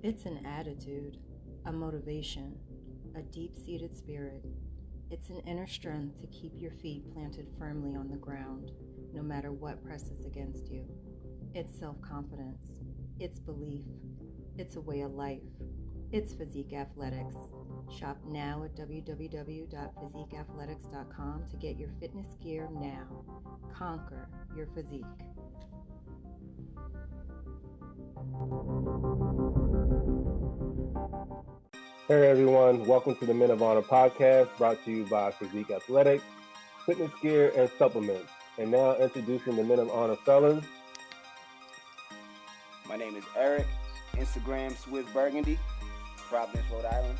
It's an attitude, a motivation, a deep-seated spirit. It's an inner strength to keep your feet planted firmly on the ground, no matter what presses against you. It's self-confidence. It's belief. It's a way of life. It's Fezek Athletics. Shop now at www.fezekeathletics.com to get your fitness gear now. Conquer your physique. Hey everyone, welcome to the Men of Honor podcast, brought to you by Fezek Athletics, fitness gear, and supplements. And now introducing the Men of Honor fellas. My name is Erik, Instagram Swiss Burgundy, Providence, Rhode Island.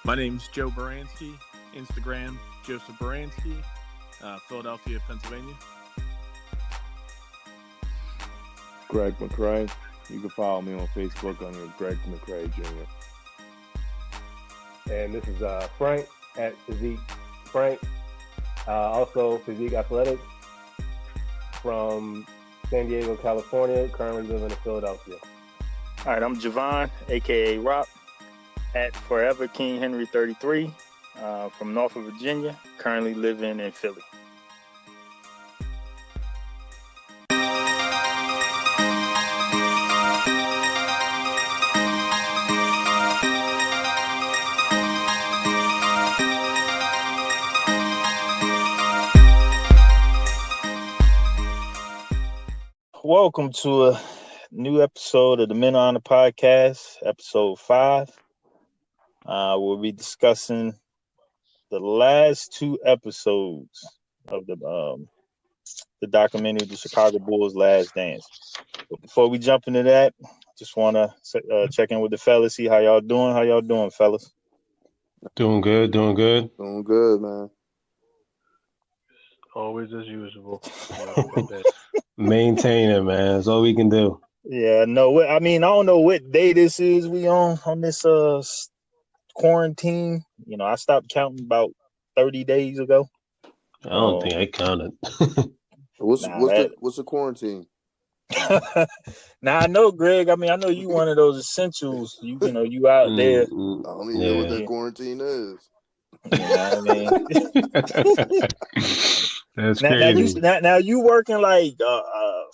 My name's Joe Baranski, Instagram Joseph Baranski, Philadelphia, Pennsylvania. Greg McCray. You can follow me on Facebook under Greg McCray Jr. And this is Frank at Fezek Frank, also Fezek Athletics from San Diego, California, currently living in Philadelphia. All right, I'm Javon, a.k.a. Rock, at Forever King Henry 33, from Norfolk, Virginia, currently living in Philly. Welcome to a new episode of the Men on the Podcast, episode 5. We'll be discussing the last 2 episodes of the documentary, The Chicago Bulls' Last Dance. But before we jump into that, just want to check in with the fellas, see how y'all doing. How y'all doing, fellas? Doing good. Doing good, man. Always as usual. Maintaining, man. That's all we can do. Yeah, no, I mean, I don't know what day this is we on this quarantine. You know, I stopped counting about 30 days ago. I don't think I counted. What's the quarantine? Now I know, Greg. I mean, I know you one of those essentials. You know, you out there. I don't even know what that quarantine is. Yeah, I mean, that's crazy. Now you working like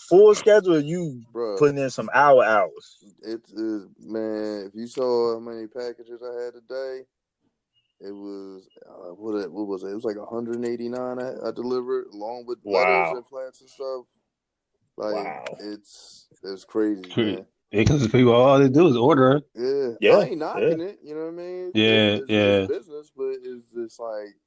full schedule. Or you putting in some hours. It is, man. If you saw how many packages I had today, it was what was it? It was like 189 I delivered, along with letters and flats and stuff. Like it's crazy, man. Because people, all they do is order it. Yeah. I ain't knocking it. You know what I mean? It's business, but it's just like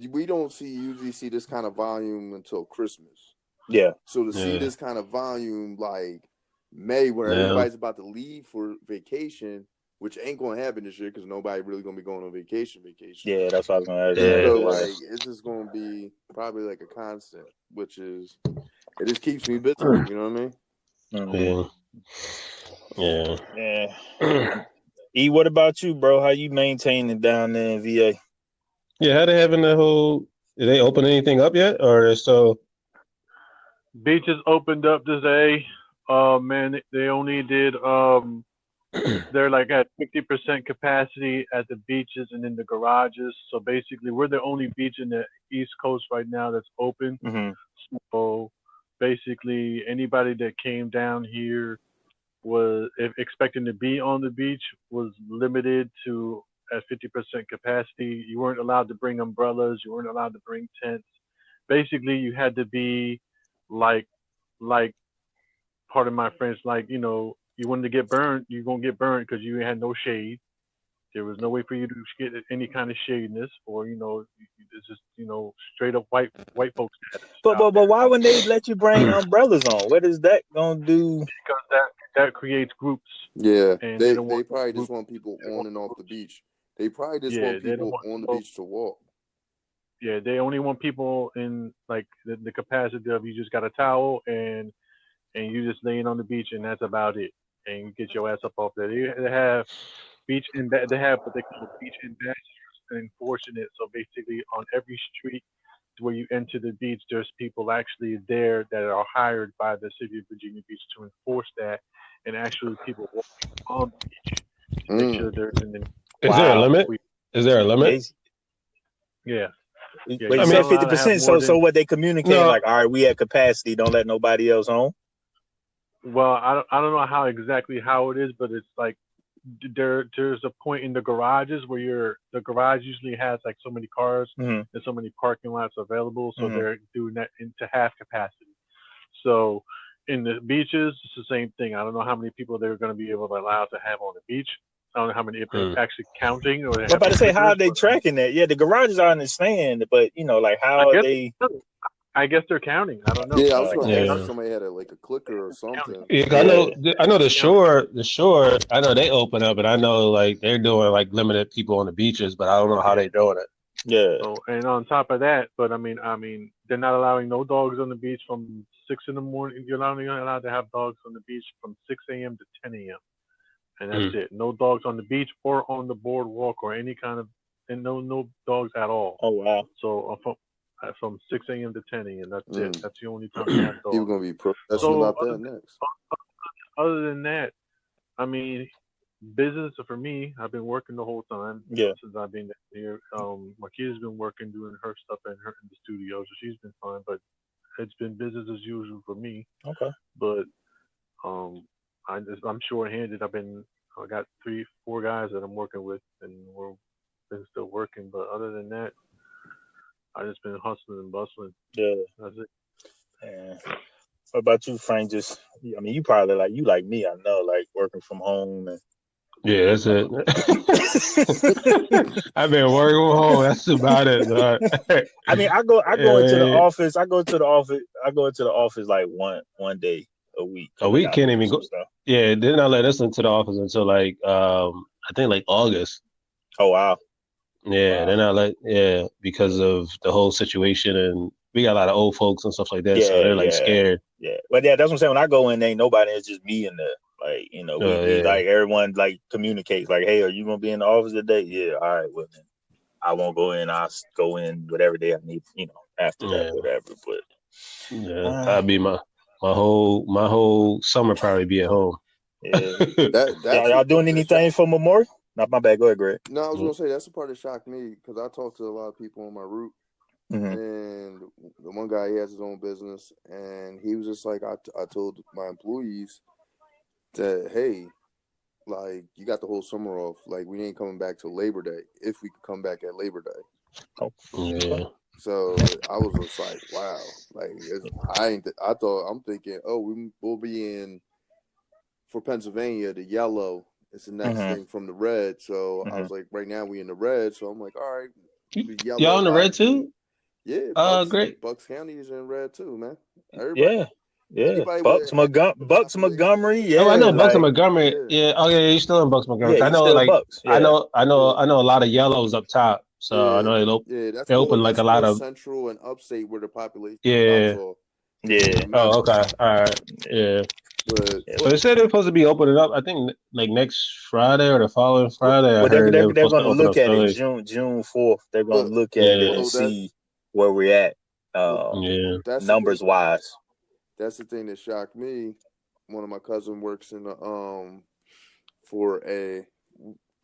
we don't usually see this kind of volume until Christmas. Yeah. So to see this kind of volume like May, where everybody's about to leave for vacation, which ain't going to happen this year because nobody really going to be going on vacation. Yeah, that's what I was going to ask. So like it's just going to be probably like a constant, which is it just keeps me busy. You know what I mean? Yeah. E, what about you, bro? How you maintaining down there in VA? Yeah, how they having the whole? Did they open anything up yet, or they're still? Beaches opened up today. Man, they only did. They're like at 50% capacity at the beaches and in the garages. So basically, we're the only beach in the East Coast right now that's open. Mm-hmm. So basically, anybody that came down here was expecting to be on the beach was limited to at 50% capacity. You weren't allowed to bring umbrellas. You weren't allowed to bring tents. Basically, you had to be like, part of my friends, like, you know, you wanted to get burned, you're going to get burned because you had no shade. There was no way for you to get any kind of shadiness, or, you know, it's just, you know, straight up white folks. But why wouldn't they let you bring umbrellas on? What is that going to do? Because that creates groups. Yeah, and they probably just want people on and off the beach. They probably just want people on the beach to walk. Yeah, they only want people in like the capacity of you just got a towel and you just laying on the beach, and that's about it. And you get your ass up off there. They have they have what they call beach ambassadors enforcing it. So basically, on every street where you enter the beach, there's people actually there that are hired by the city of Virginia Beach to enforce that. and actually people walking on the beach. Make sure there's an Is there a limit? Is there a limit? Yeah. Wait, you said 50%. So what they communicate like, all right, we at capacity. Don't let nobody else home. Well, I don't know how it is, but it's like there's a point in the garages where the garage usually has like so many cars and so many parking lots available, so they're doing that into half capacity. So in the beaches, it's the same thing. I don't know how many people they're going to be able to allow to have on the beach. I don't know how many, if they're actually counting. Or I'm about to say, how are they tracking that? Yeah, the garages I understand, but like how are they? I guess they're counting. I don't know. Yeah, I was going to ask if somebody had a clicker or something. Yeah, I know the shore. I know they open up, and I know like they're doing like limited people on the beaches, but I don't know how they're doing it. Yeah. So, and on top of that, but I mean, they're not allowing no dogs on the beach from 6 in the morning. You're not only allowed to have dogs on the beach from 6 a.m. to 10 a.m. And that's it. No dogs on the beach or on the boardwalk or any kind of, and no dogs at all. Oh wow! So from 6 a.m. to 10 a.m. That's it. That's the only time we have dogs. People gonna be protesting about that next. Other than that, I mean, business for me, I've been working the whole time. Yeah. Since I've been here, Marquita's been working, doing her stuff in the studio, so she's been fine. But it's been business as usual for me. Okay. But I'm short-handed. I got 3-4 guys that I'm working with, and we're been still working. But other than that, I just been hustling and bustling. Yeah, that's it. Yeah. What about you, Frank? You probably like me. I know, like working from home. And yeah, that's it. I've been working from home. That's about it. I mean, I go into the office. I go into the office like one day a week. A week can't even go. Yeah, they're not letting us into the office until like I think like August. Oh wow. Yeah, they're not because of the whole situation, and we got a lot of old folks and stuff like that, so they're like scared. Yeah, but that's what I'm saying. When I go in, ain't nobody. It's just me and we like everyone like communicates. Like, hey, are you gonna be in the office today? Yeah, all right. Well, then I won't go in. I'll go in whatever day I need. After that, whatever. But I'll be my whole summer probably be at home. Yeah, y'all doing anything for Memorial? Not my bad. Go ahead, Greg. No, I was gonna say that's the part that shocked me because I talked to a lot of people on my route, and the one guy, he has his own business, and he was just like, I told my employees that, hey, like you got the whole summer off, like we ain't coming back till Labor Day if we could come back at Labor Day. Oh, yeah. So I was just like, wow, like I'm thinking, oh, we'll be in for Pennsylvania, the yellow. It's the next thing from the red. So I was like, right now we in the red. So I'm like, all right. Y'all in the red too? Yeah. Great. Bucks County is in red too, man. Everybody, yeah. Bucks Montgomery. Yeah. Oh, I know Bucks Montgomery. Yeah. Oh yeah, you're still in Bucks Montgomery. I know, like Bucks. Yeah. I know a lot of yellows up top. So I know they open like a lot of central and upstate where the population. Yeah. Oh, okay. All right. Yeah. But they said they're supposed to be opening up. I think like next Friday or the following Friday. Well, they're going to look at it June 4th. They're going to look at it and see where we're at. Numbers wise. That's the thing that shocked me. One of my cousins works in the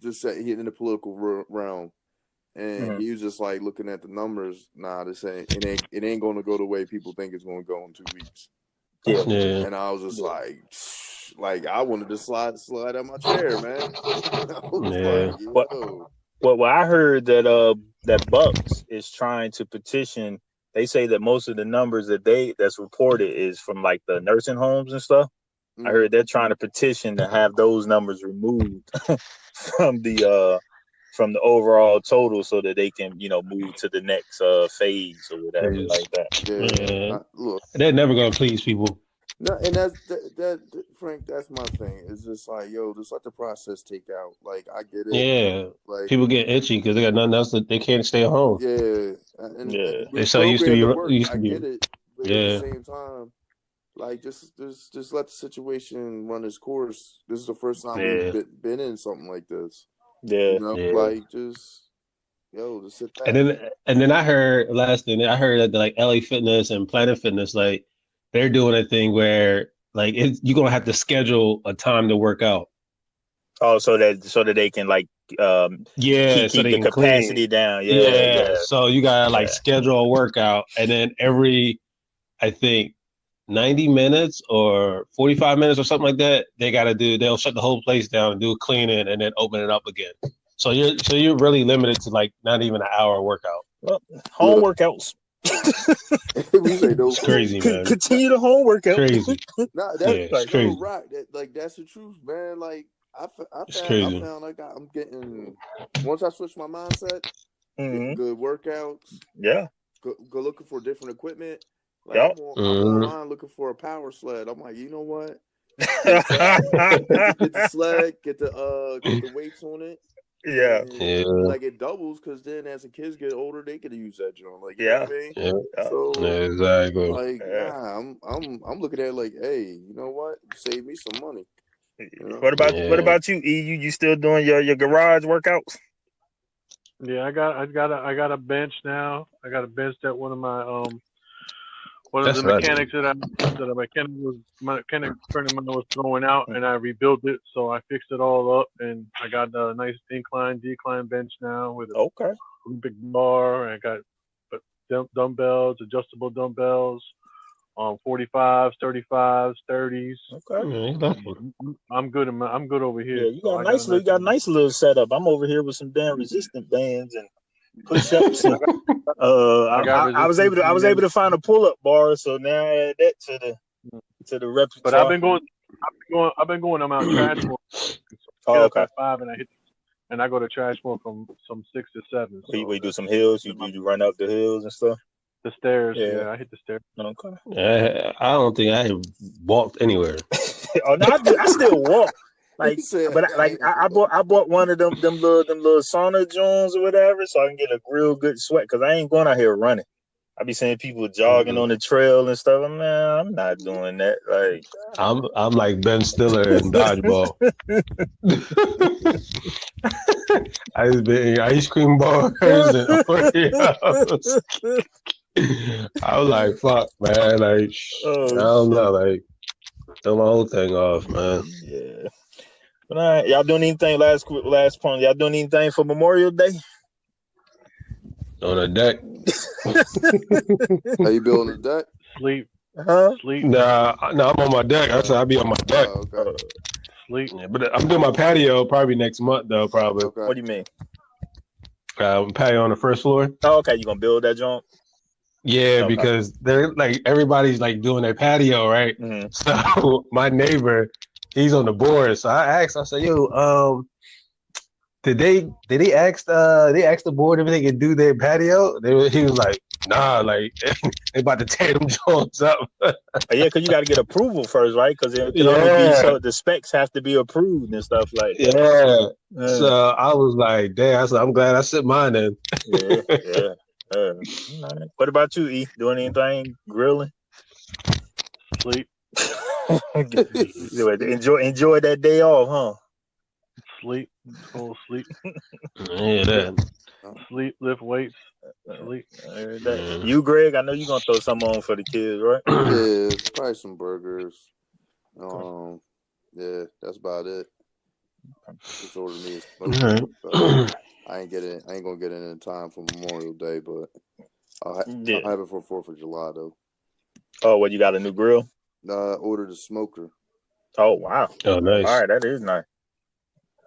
he in the political realm, and he was just like looking at the numbers. Nah, this it ain't going to go the way people think it's going to go in 2 weeks. Yeah. And I was just like I wanted to slide out my chair, man. Well, I heard that Bucks is trying to petition. They say that most of the numbers that's reported is from like the nursing homes and stuff. I heard they're trying to petition to have those numbers removed from the overall total so that they can, move to the next phase or whatever like that. Look, they're never gonna please people. No, and that's Frank. That's my thing. It's just like, just let the process take out. Like, I get it. Yeah, like people get itchy because they got nothing else that they can't stay at home. Yeah, They're so used to be. I get it, but at the same time, like just let the situation run its course. This is the first time we've been in something like this. Yeah, like just sit back. And then I heard that like LA Fitness and Planet Fitness, like they're doing a thing where Like you're gonna have to schedule a time to work out. Oh, so that they can like Yeah, so keep they the can clean. capacity down. Yeah. So you gotta like Yeah. schedule a workout, and then every, I think, 90 minutes or 45 minutes or something like that, they'll shut the whole place down and do a cleaning and then open it up again. So you're really limited to like not even an hour workout. Well, home workouts. We say no. It's crazy, man. Continue the home workout. Crazy. Nah, It's crazy. Rock. That's the truth, man. Like I crazy. found like I'm getting, once I switch my mindset, getting good workouts. Yeah. Go looking for different equipment. Like Yep. I'm online looking for a power sled. I'm like, you know what? Get the sled, get the weights on it. Yeah. Like it doubles, because then as the kids get older, they could use that joint. Like, you know what I mean? Yeah. So exactly. like, nah, I'm looking at it like, hey, you know what? Save me some money. You know? What about you, E? You still doing your garage workouts? Yeah, I got a bench now. I got a bench that one of my the mechanic friend of mine was throwing out, and I rebuilt it. So I fixed it all up, and I got a nice decline bench now with a big bar. I got dumbbells, adjustable dumbbells, 45s, 35s, 30s. Okay. I'm good. I'm good over here. Yeah, you got a nice little setup. I'm over here with some damn resistant bands and push-ups. And, I was able to find a pull-up bar, so now I add that to the repertoire. But I've been going. I'm out Trashmore. Up at 5, and I go to Trashmore from 6 to 7. So we do some hills. You run up the hills and stuff. The stairs, yeah, I hit the stairs. Okay. I don't think I walked anywhere. Oh no, I still walk. Like, but I bought one of them little sauna joints or whatever, so I can get a real good sweat, because I ain't going out here running. I be seeing people jogging on the trail and stuff. Man, I'm not doing that. Like, I'm like Ben Stiller in Dodgeball. I just been eating ice cream bars and Oreos. I was like, fuck, man. Like, I don't know. Like, throw my whole thing off, man. Yeah. But all right, y'all doing anything? Last point. Y'all doing anything for Memorial Day? On the deck. Are you building a deck? Sleep. Sleep. Nah, I'm on my deck. I said I'll be on my deck. Okay. Sleep. Yeah, but I'm doing my patio probably next month, though, probably. Okay. What do you mean? Patio on the first floor. Oh, okay. You gonna build that joint? Yeah, because they're like, everybody's like doing their patio, right? Mm-hmm. So my neighbor, he's on the board. So I asked, I said, yo, did they ask the board if they could do their patio? He was like, nah, like they about to tear them joints up. Yeah, because you got to get approval first, right? Because it can only be, so the specs have to be approved and stuff like that. Yeah. So I was like, damn. I said, I'm glad I set mine in. Yeah. What about you, E? Doing anything? Grilling? Sleep. Enjoy that day off, huh? Sleep. Full sleep. Yeah, that. Sleep. Lift weights. Sleep. You, Greg? I know you're gonna throw something on for the kids, right? Yeah, probably some burgers. Yeah, that's about it. Just order me a smoke. I ain't gonna get it in time for Memorial Day, but I'll have it for 4th of July though. Oh, what, you got a new grill? Ordered a smoker. Oh wow! Oh, nice. All right, that is nice.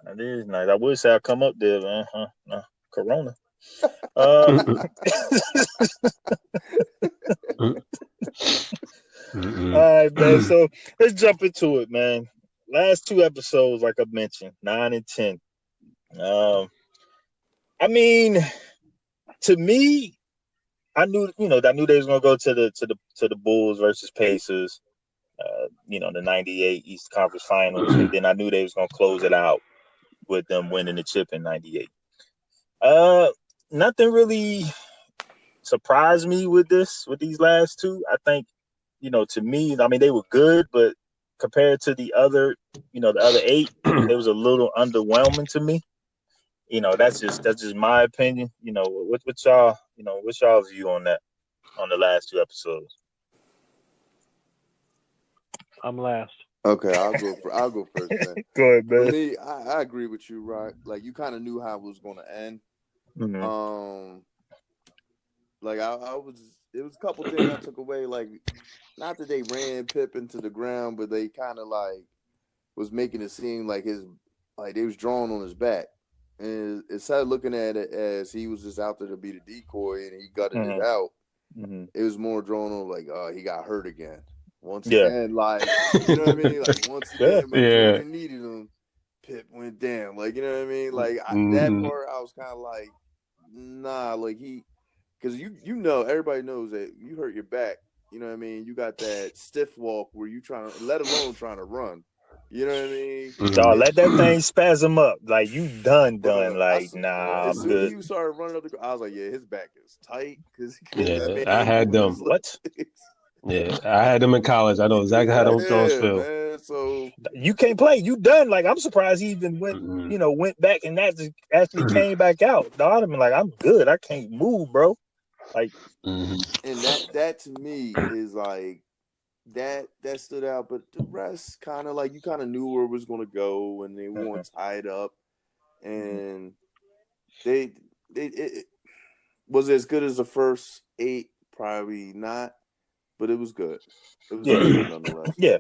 That is nice. I would say I come up there, man. No, Corona. All right, man. So let's jump into it, man. Last 2 episodes, like I mentioned, 9 and 10. I mean, to me, I knew they was gonna go to the Bulls versus Pacers. The '98 East Conference Finals, and then I knew they was gonna close it out with them winning the chip in '98. Nothing really surprised me with these last 2. I think, to me, I mean, they were good, but compared to the other 8, it was a little underwhelming to me. That's just my opinion. What y'all, what's y'all's view on that, on the last 2 episodes? I'm last. Okay, I'll go first then. Go ahead, For man. me, I agree with you, right? Like you kind of knew how it was going to end. Mm-hmm. Like it was a couple things I took away. Like, not that they ran Pip into the ground, but they kind of like was making it seem like they was drawing on his back, and instead of looking at it as he was just out there to be the decoy and he gutted it out, it was more drawn on like, he got hurt again. Once again, like, you know what I mean? Like, once again, when Jordan needed him, Pip went down. Like, you know what I mean? Like, that part, I was kind of like, nah, like because you know, everybody knows that you hurt your back. You know what I mean? You got that stiff walk where you trying to, let alone trying to run. You know what I mean? Dog, let that thing spasm up. Like, you done. Like, nah, as I'm soon good. as you started running up the, I was like, yeah, his back is tight. I had them. Yeah, I had them in college. I know exactly how those Jones feel. Man, so you can't play. You done. Like, I'm surprised he even went, went back and actually came back out. Dog, I mean, like, I'm good. I can't move, bro. Like, and that to me is like that stood out. But the rest kind of like you kind of knew where it was going to go, and they weren't tied up, and it was as good as the first 8, probably not. But it was good. It was good nonetheless. Yeah.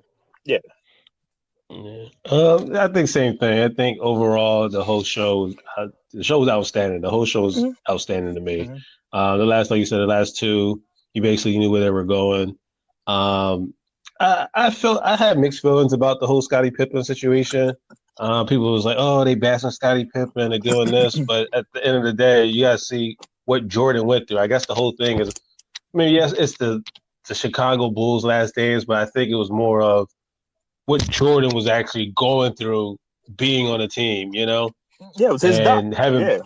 I think same thing. I think overall the whole show, the show was outstanding. The whole show was outstanding to me. The last, like you said, the last 2, you basically knew where they were going. I felt I had mixed feelings about the whole Scottie Pippen situation. People was like, "Oh, they bashing Scottie Pippen, they're doing this," but at the end of the day, you gotta see what Jordan went through. I guess the whole thing is, I mean, yes, it's the Chicago Bulls' last days, but I think it was more of what Jordan was actually going through being on a team, you know? Yeah, it was his it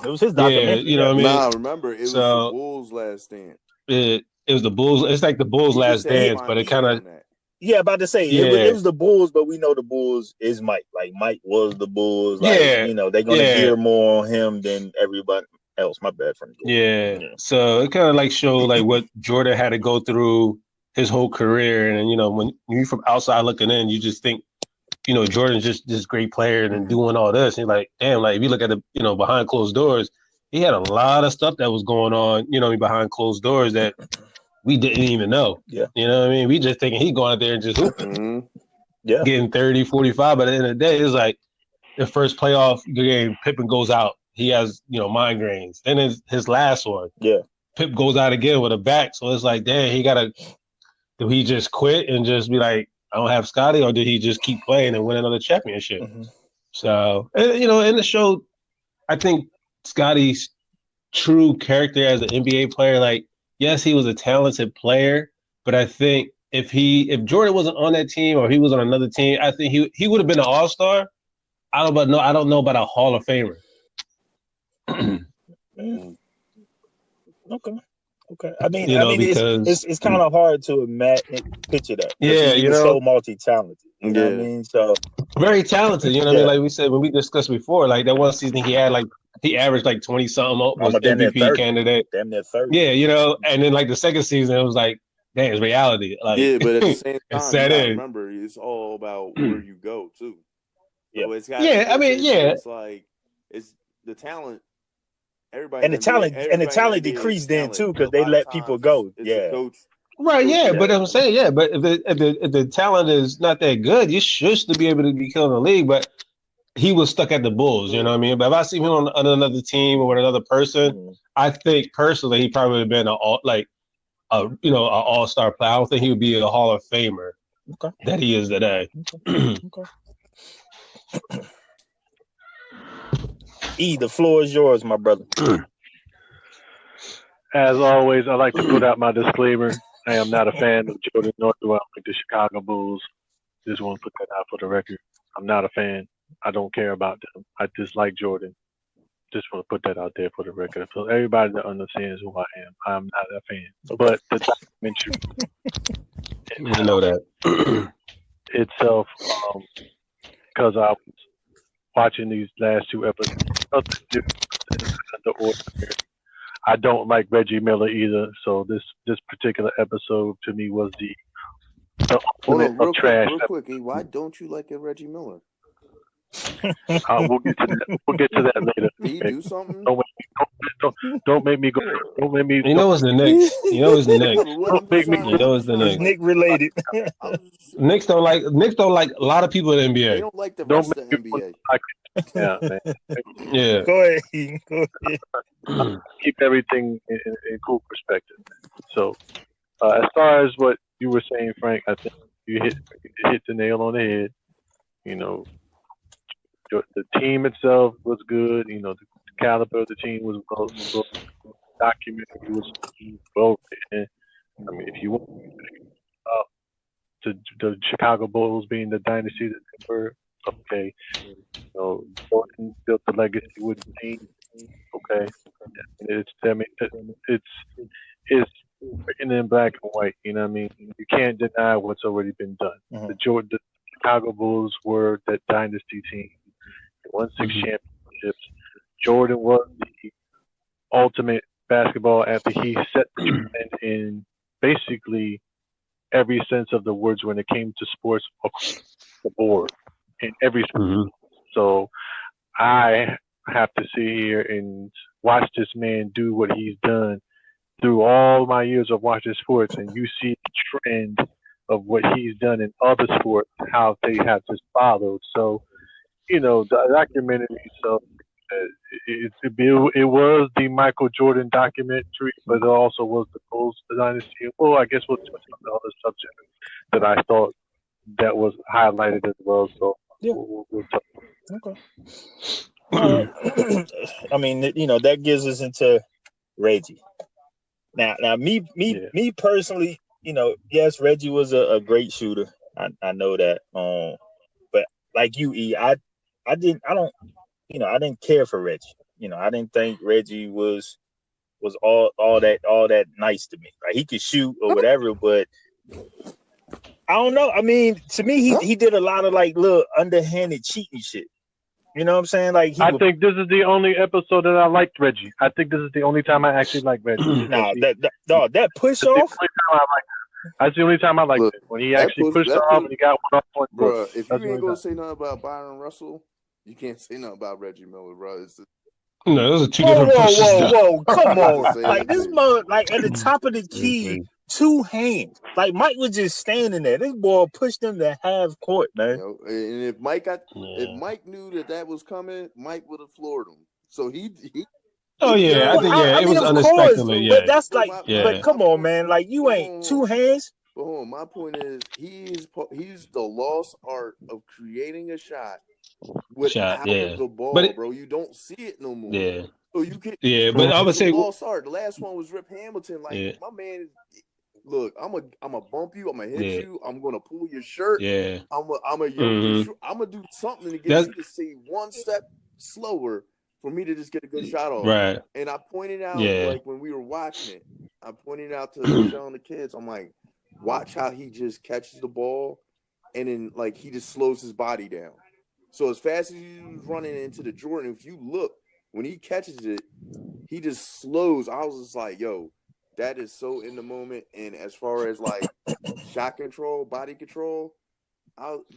was his documentary. Yeah, you know what I mean? Nah, remember, it was the Bulls' last dance. It was the Bulls. It's like the Bulls' last dance, but it kind of... Yeah, about to say, it was the Bulls, but we know the Bulls is Mike. Like, Mike was the Bulls. Like, they're going to gear more on him than everybody else. My bad, friend. Yeah. So it kind of like showed like what Jordan had to go through his whole career. And, when you're from outside looking in, you just think, Jordan's just this great player and doing all this. And you're like, damn, like if you look at the, behind closed doors, he had a lot of stuff that was going on, behind closed doors that we didn't even know. Yeah. You know what I mean? We just thinking he going out there and just hooping. Yeah. Getting 30, 45. But at the end of the day, it's like the first playoff game, Pippen goes out. He has, migraines. Then his last one. Yeah. Pip goes out again with a back. So it's like, damn, did he just quit and just be like, I don't have Scottie, or did he just keep playing and win another championship? So, in the show, I think Scottie's true character as an NBA player, like, yes, he was a talented player, but I think if Jordan wasn't on that team or he was on another team, I think he would have been an all-star. I don't know about a Hall of Famer. Okay. I mean, it's kind of hard to picture that. Yeah, he's so multi-talented. You know what I mean? So very talented. You know what I mean? Like we said when we discussed before, like that one season he had he averaged like 20 something, was MVP candidate. Damn near 30. Yeah, and then like the second season it was like, damn, it's reality. Like, yeah, but at the same time, you gotta remember it's all about where you go too. So it's it's like it's the talent. Everybody and the talent decreased then too because they let people go. Coach, right? Yeah, but I'm saying, but if the talent is not that good, you should still be able to be killing the league. But he was stuck at the Bulls, you know what I mean? But if I see him on another team or with another person, I think personally he probably would have been an all-star player. I don't think he would be a Hall of Famer that he is today. E, the floor is yours, my brother. As always, I like to put out my disclaimer. I am not a fan of Jordan, nor do I like the Chicago Bulls. Just want to put that out for the record. I'm not a fan. I don't care about them. I dislike Jordan. Just want to put that out there for the record. So everybody that understands who I am, I'm not a fan. But the documentary, I know that itself, because I was watching these last 2 episodes, I don't like Reggie Miller either. So this particular episode to me was the Hold ultimate on, real of trash. quick, real quick. Why don't you like a Reggie Miller? We'll get to that. We'll get to that later. Did he do something? Don't make me go. Don't make me. You know it's the Knicks. You know it's the Knicks. Don't make me. You know it's the It's Knicks. Nick related. Knicks don't like a lot of people in the They NBA. don't like the Don't rest of the NBA. Yeah, man. Yeah. Go ahead. Go ahead. Keep everything in cool perspective. So, as far as what you were saying, Frank, I think you hit the nail on the head. You know, the team itself was good. You know, the caliber of the team was well documented. It was well written. I mean, if you want to the Chicago Bulls being the dynasty that they were, okay. You know, Jordan built the legacy with the team. Okay, it's written in black and white. You know what I mean? You can't deny what's already been done. Mhm. The Chicago Bulls were that dynasty team. They won 6 championships. Jordan was the ultimate basketball athlete. He set the trend in basically every sense of the words when it came to sports across the board in every sport. So I have to sit here and watch this man do what he's done through all my years of watching sports, and you see the trend of what he's done in other sports, how they have just followed. So, you know, the documentary itself, it was the Michael Jordan documentary, but it also was the Bulls dynasty. Well, I guess we'll touch on the other subject that I thought that was highlighted as well. So Yeah. we'll talk. Okay. I mean, you know, that gives us into Reggie. Now, me personally, you know, yes, Reggie was a great shooter. I know that. But like you, E, I didn't care for Reggie. You know, I didn't think Reggie was all that nice to me. Like, he could shoot or whatever, but I don't know. I mean, to me, he did a lot of like little underhanded cheating shit. You know what I'm saying? Like, I think this is the only episode that I liked Reggie. I think this is the only time I actually liked Reggie. Nah, that push off. That's the only time I liked it. When he actually pushed off and he got one off. Bro, if you ain't gonna say nothing about Byron Russell, you can't say nothing about Reggie Miller, bro. No, those are two different pushes. Whoa, come on. Like, this mother, like, at the top of the key, 2 hands. Like, Mike was just standing there. This boy pushed him to half court, man. You know, and if Mike knew that was coming, Mike would have floored him. So he Oh yeah, I mean, it was unexpectedly. But that's like, but come on, man. Like, you ain't 2 hands. But hold on, my point is, he's the lost art of creating a shot without the ball, bro. You don't see it no more. Yeah. So you can. Yeah, but I would say lost art. The last one was Rip Hamilton. Like, my man. Look, I'm a bump you. I'm gonna hit you. I'm gonna pull your shirt. Yeah. I'm gonna do something to get you to see one step slower for me to just get a good shot off. Right. And I pointed out, like, when we were watching it, I pointed out to Michelle and the kids. I'm like, watch how he just catches the ball, and then like he just slows his body down. So as fast as he was running into the Jordan, if you look when he catches it, he just slows. I was just like, yo. That is so in the moment, and as far as like shot control, body control,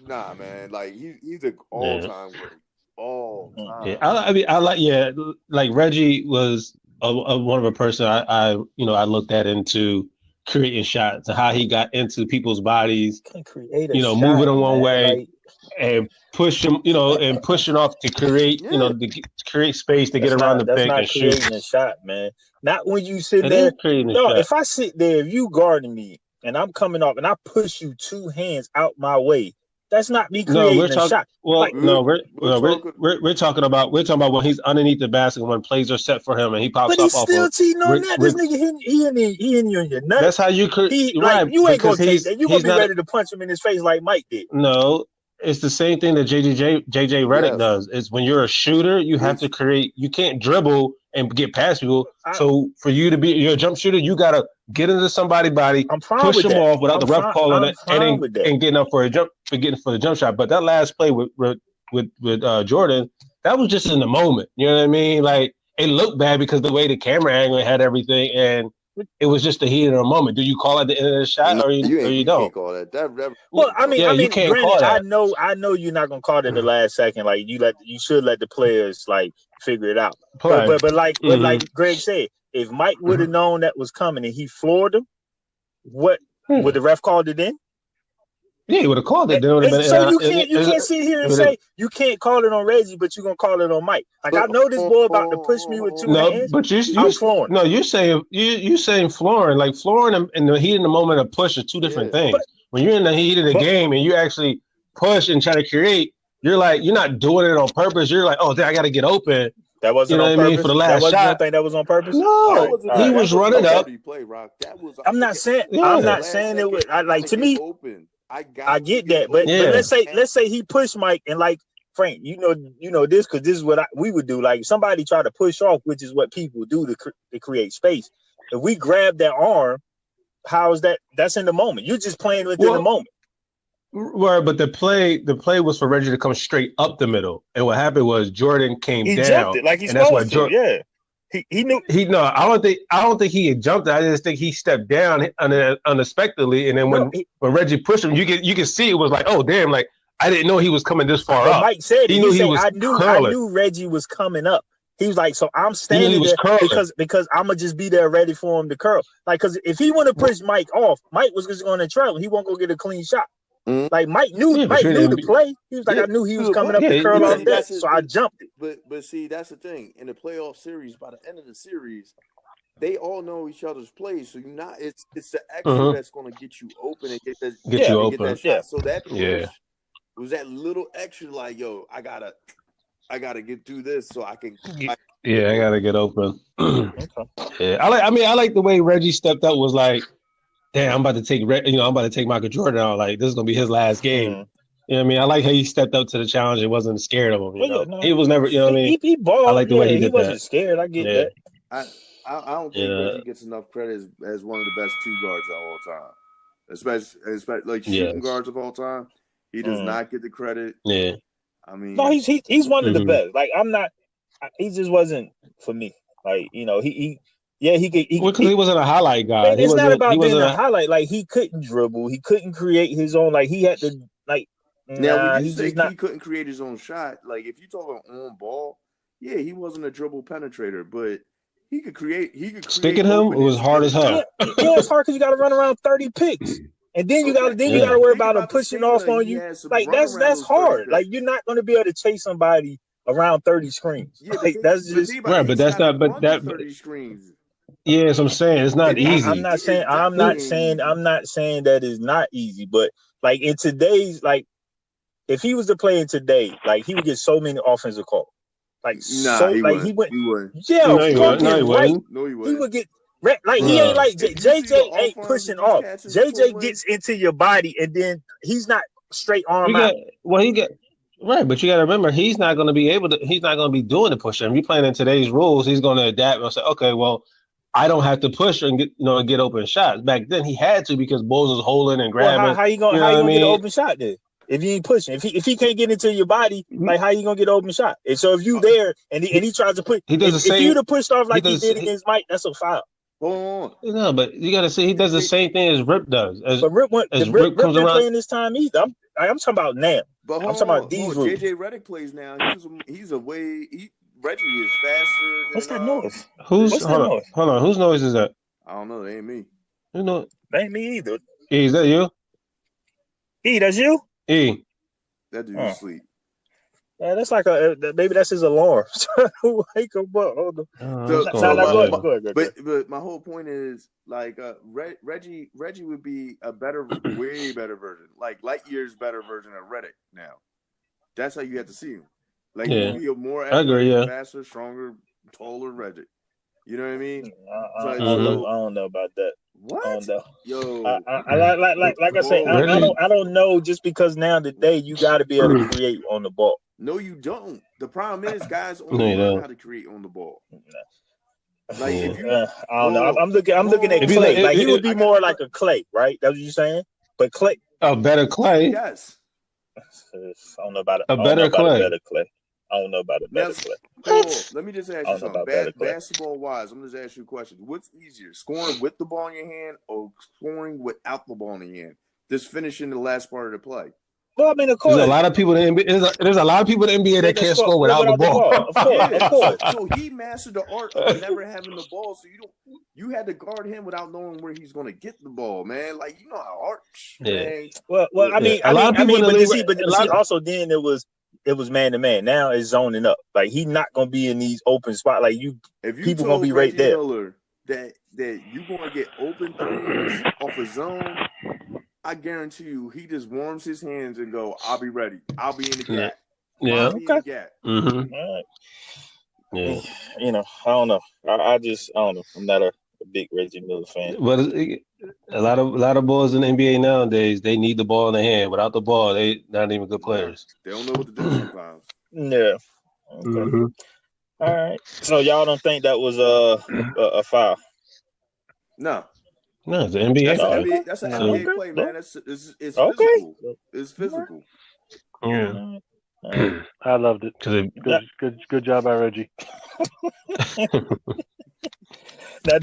nah, man. Like he's an all-time great, all time. Yeah, I like Reggie was one of a person I looked at into creating shots and how he got into people's bodies, moving them one way and push them, and pushing off to create, to create space to get around the pick and shoot. That's not creating a shot, man. Not when you sit there. No, if I sit there, if you guarding me and I'm coming off and I push you 2 hands out my way, that's not me creating a shot. Well, we're talking about when he's underneath the basket when plays are set for him and he pops up. But he's still cheating on that. This nigga, he in you in your nuts. That's how you could. Right, you ain't gonna take that. You gonna be ready to punch him in his face like Mike did. No. It's the same thing that JJ Redick does. It's when you're a shooter, you have to create. You can't dribble and get past people. So for you to be a jump shooter, you gotta get into somebody's body, push them off without the ref calling it, and getting up for the jump shot. But that last play with Jordan, that was just in the moment. You know what I mean? Like, it looked bad because the way the camera angle had everything, and it was just the heat of the moment. Do you call it the end of the shot, No, or you don't? can't call that. That Well, I mean, you can't granted, call that. I know you're not gonna call it in the last second. Like you should let the players like figure it out. Play. But like Greg said, if Mike would have known that was coming and he floored him, what would the ref called it in? Yeah, he would have called it. So you can't sit here and say you can't call it on Reggie, but you're gonna call it on Mike. Like I know this boy about to push me with 2 hands. But I'm flooring. No, you're saying flooring. Like flooring and the heat in the moment of push are two different things. But when you're in the heat of the game and you actually push and try to create, you're not doing it on purpose. You're like, oh, I got to get open. That wasn't on purpose. For the last shot. You don't think that was on purpose? No, he was running up. I'm not saying it was like to me. I get that, but let's say he pushed Mike and like Frank, you know this because this is what we would do. Like somebody try to push off, which is what people do to create space. If we grab that arm, how is that? That's in the moment. You're just playing within the moment. Right, but the play was for Reggie to come straight up the middle, and what happened was Jordan came down, jumped it like he's supposed to. Yeah. He knew. I don't think he had jumped. I just think he stepped down unexpectedly, and then when Reggie pushed him, you can see it was like, oh damn, like I didn't know he was coming this far up. Mike said he was I knew Reggie was coming up. He was like, so I'm standing there because I'm gonna just be there ready for him to curl. Like, because if he want to push Mike off, Mike was just going to trail. He won't go get a clean shot. Like Mike knew the play. He was like, I knew he was coming up to curl off that, so I jumped it. But see, that's the thing. In the playoff series, by the end of the series, they all know each other's plays. So it's the extra that's going to get you open and get you open. Get that shot. So that push was that little extra. Like, yo, I gotta get through this so I can. I gotta get open. Yeah, I like the way Reggie stepped up. Was like, damn, I'm about to take Michael Jordan out. Like, this is gonna be his last game. You know what I mean? I like how he stepped up to the challenge and wasn't scared of him. He was never. You know what I mean? He balled. I like the way he did that. He wasn't scared. I get that. I don't think Reggie gets enough credit as one of the best two guards of all time, especially like shooting guards of all time. He does not get the credit. Yeah. I mean, no, he's one of the best. Like I'm not. He just wasn't for me. Like he could. Because he wasn't a highlight guy. It's not about being a highlight. Like he couldn't dribble. He couldn't create his own. Like he had to. Like now, when you say he couldn't create his own shot, like if you talk about on ball, he wasn't a dribble penetrator, but he could create. Sticking him was hard as hell. It's hard because you got to run around 30 picks. And then you got to worry about him pushing off on you. Like that's hard. Like you're not going to be able to chase somebody around 30 screens. Like that's just right. But that's not. But that 30 screens. Yeah, as I'm saying, it's not easy. I'm not saying that it's not easy. But like in today's if he was to play in today, like he would get so many offensive calls. Like he wouldn't. Yeah, no, he wouldn't. No, he wouldn't. He would get. Like he ain't like JJ ain't pushing off. JJ gets into your body and then he's not straight arm out. Right, but you got to remember he's not going to be able to. He's not going to be doing the push. If you're playing in today's rules, he's going to adapt and say, okay, well, I don't have to push and get open shots. Back then he had to because Bulls was holding and grabbing. Well, how you gonna get an open shot then? If you ain't pushing, if he can't get into your body, like how you gonna get an open shot? And so if you there and he tries to push, if you'd have pushed off like he did against Mike, that's a foul. No, but you got to see he does the same thing as Rip does. But Rip comes around playing this time either. I'm talking about now. But I'm talking about these rules. JJ Redick plays now. Reggie is faster. What's that noise? Hold on. Whose noise is that? I don't know. It ain't me. Who knows? That ain't me either. E, is that you? E, that's you? E. That dude's asleep. Yeah, that's like maybe that's his alarm. Wake up, hold on. But my whole point is like Reggie would be a way better version, like light years better version of Redick now. That's how you have to see him. Like he'd be a more faster, stronger, taller Reggie. You know what I mean? I don't know about that. What? I don't know. Yo, like I say, I don't know. Just because now today you got to be able to create on the ball. No, you don't. The problem is guys only learn how to create on the ball. Like if you, I don't know. I'm looking at Clay. Like he would be more like a Clay, right? That's what you're saying. But Clay, a better Clay. Yes. I don't know about it. A better Clay. I I don't know about a better player. Hold on. Let me just ask I you don't know something. about better player. Basketball wise, I'm just asking you a question. What's easier, scoring with the ball in your hand or scoring without the ball in your hand? Just finishing the last part of the play. Well, I mean, of course. There's a lot of people in the NBA. There's a lot of people in the NBA that can't score without the ball. Of course, Yeah, of course. So he mastered the art of never having the ball. So you had to guard him without knowing where he's going to get the ball, man. Like, you know how hard. Yeah. Man. Well, I mean, also then it was man to man. Now it's zoning up. Like, he's not going to be in these open spots. Like, people going to be right there. Miller that you're going to get open threes off a zone, I guarantee you, he just warms his hands and go, "I'll be ready. I'll be in the gap. Yeah. I'll be in the gap." Mm-hmm. All right. Yeah. You know, I don't know. I don't know. I'm not a big Reggie Miller fan. But a lot of boys in the NBA nowadays, they need the ball in their hand. Without the ball, they not even good players. They don't know what to do sometimes. Yeah. Okay. Mm-hmm. All right. So y'all don't think that was a foul? No. No, it's the NBA. That's an NBA play, man. It's okay. physical. It's physical. Yeah. I loved it. Good job by Reggie. Go,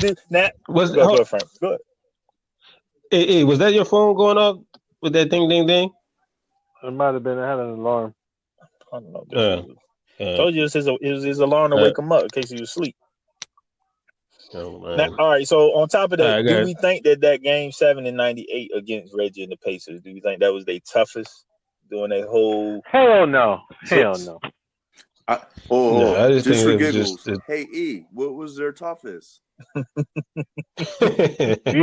Frank. Good. Hey, was that your phone going off with that ding, ding, ding? It might have been. I had an alarm. I don't know. Told you it was his alarm to wake him up in case he was asleep. Oh, now, all right, so on top of that, do we think that game 7 in 98 against Reggie and the Pacers, do you think that was their toughest doing that whole? Hell no. Hell no. Just for giggles. Hey, E, what was their toughest? You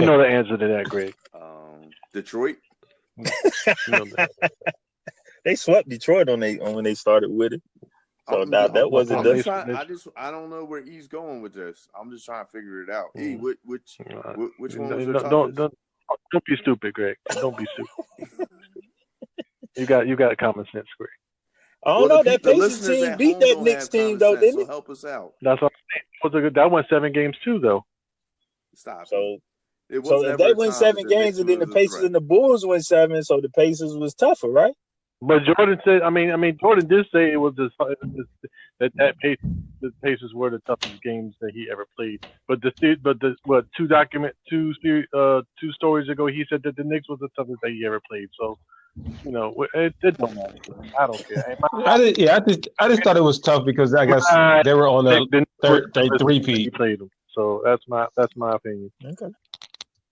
know the answer to that, Greg. Detroit. They swept Detroit when they started with it. So that wasn't I don't know where E's going with this. I'm just trying to figure it out. E, which one was their toughest? Don't be stupid, Greg. Don't be stupid. You got common sense, Greg. I don't know. That Pacers team beat that Knicks team, though, didn't it? So help us out. That's what I'm saying. That went 7 games, too, though. Stop. So if they win 7 games and then the Pacers and the Bulls win 7, so the Pacers was tougher, right? But Jordan said, Jordan did say it was the Pacers were the toughest games that he ever played. But two stories ago, he said that the Knicks was the toughest that he ever played. So, it don't matter. I don't care. I just thought it was tough because I guess they were on the third three-peat. He played them. So that's my opinion. Okay.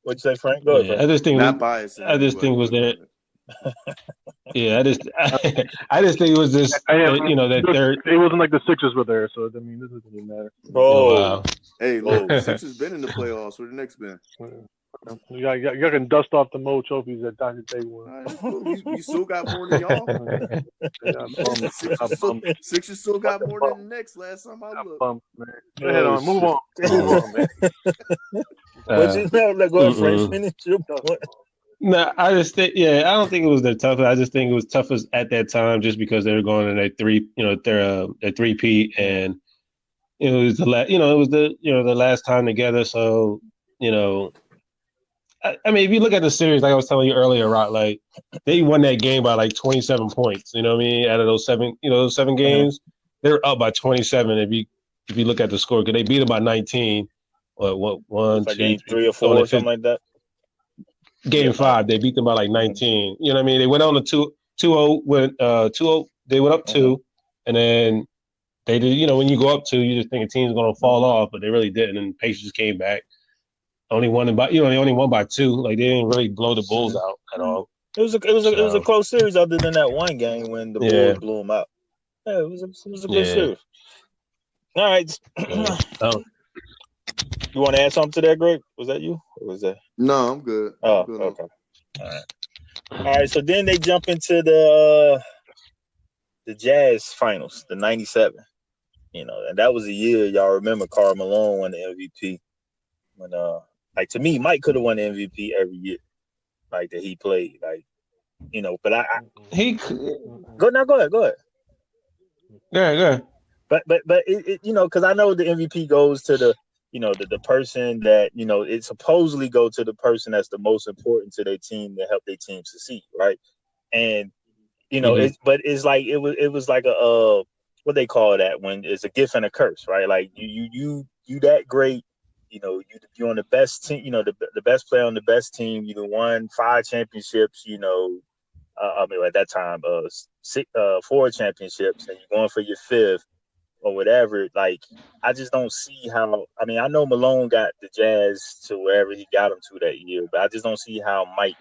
What'd you say, Frank? Go ahead. I just think not biased. I just think was that. Yeah, I just think it was just that third. It wasn't like the Sixers were there, so this doesn't really matter. Oh, hey, Sixers been in the playoffs. Where the Knicks been? You can dust off the MOH trophies that Dr. J won. You still got more than y'all. Sixers still got more than the Knicks. Last time I looked. Go ahead, move on, man. But you know, go ahead, Frank. Finish your point. No, I just think, I don't think it was their toughest. I just think it was toughest at that time, just because they were going in their three-peat, and it was the last time together. So I mean, if you look at the series, like I was telling you earlier, Rock, like they won that game by like 27 points. You know what I mean? Out of those 7 games, they were up by 27. If you look at the score, because they beat them by 19. One, two, game 3 or 4 or something like that. Game 5, they beat them by like 19. You know what I mean? They went on a 2-0. They went up 2, and then they did. When you go up 2, you just think a team's going to fall off, but they really didn't. And Pacers came back, only won by they only won by 2. Like they didn't really blow the Bulls out at all. It was a close series, other than that one game when the Bulls blew them out. Yeah, it was a good series. All right. You want to add something to that, Greg? Was that you? Or was that? No, I'm good. Oh, I'm good. Okay. All right. So then they jump into the Jazz finals, the 97. And that was a year y'all remember Karl Malone won the MVP. When to me, Mike could have won the MVP every year, like that he played. But he go ahead. Yeah. But it because I know the MVP goes to the the person that, it supposedly go to the person that's the most important to their team to help their team succeed, right? And, it's like it was like what they call that when it's a gift and a curse, right? Like you that great, you're on the best team, the best player on the best team. You won 5 championships, at that time, 4 championships, and you're going for your 5th or whatever. Like, I just don't see how. I mean, I know Malone got the Jazz to wherever he got them to that year, but I just don't see how Mike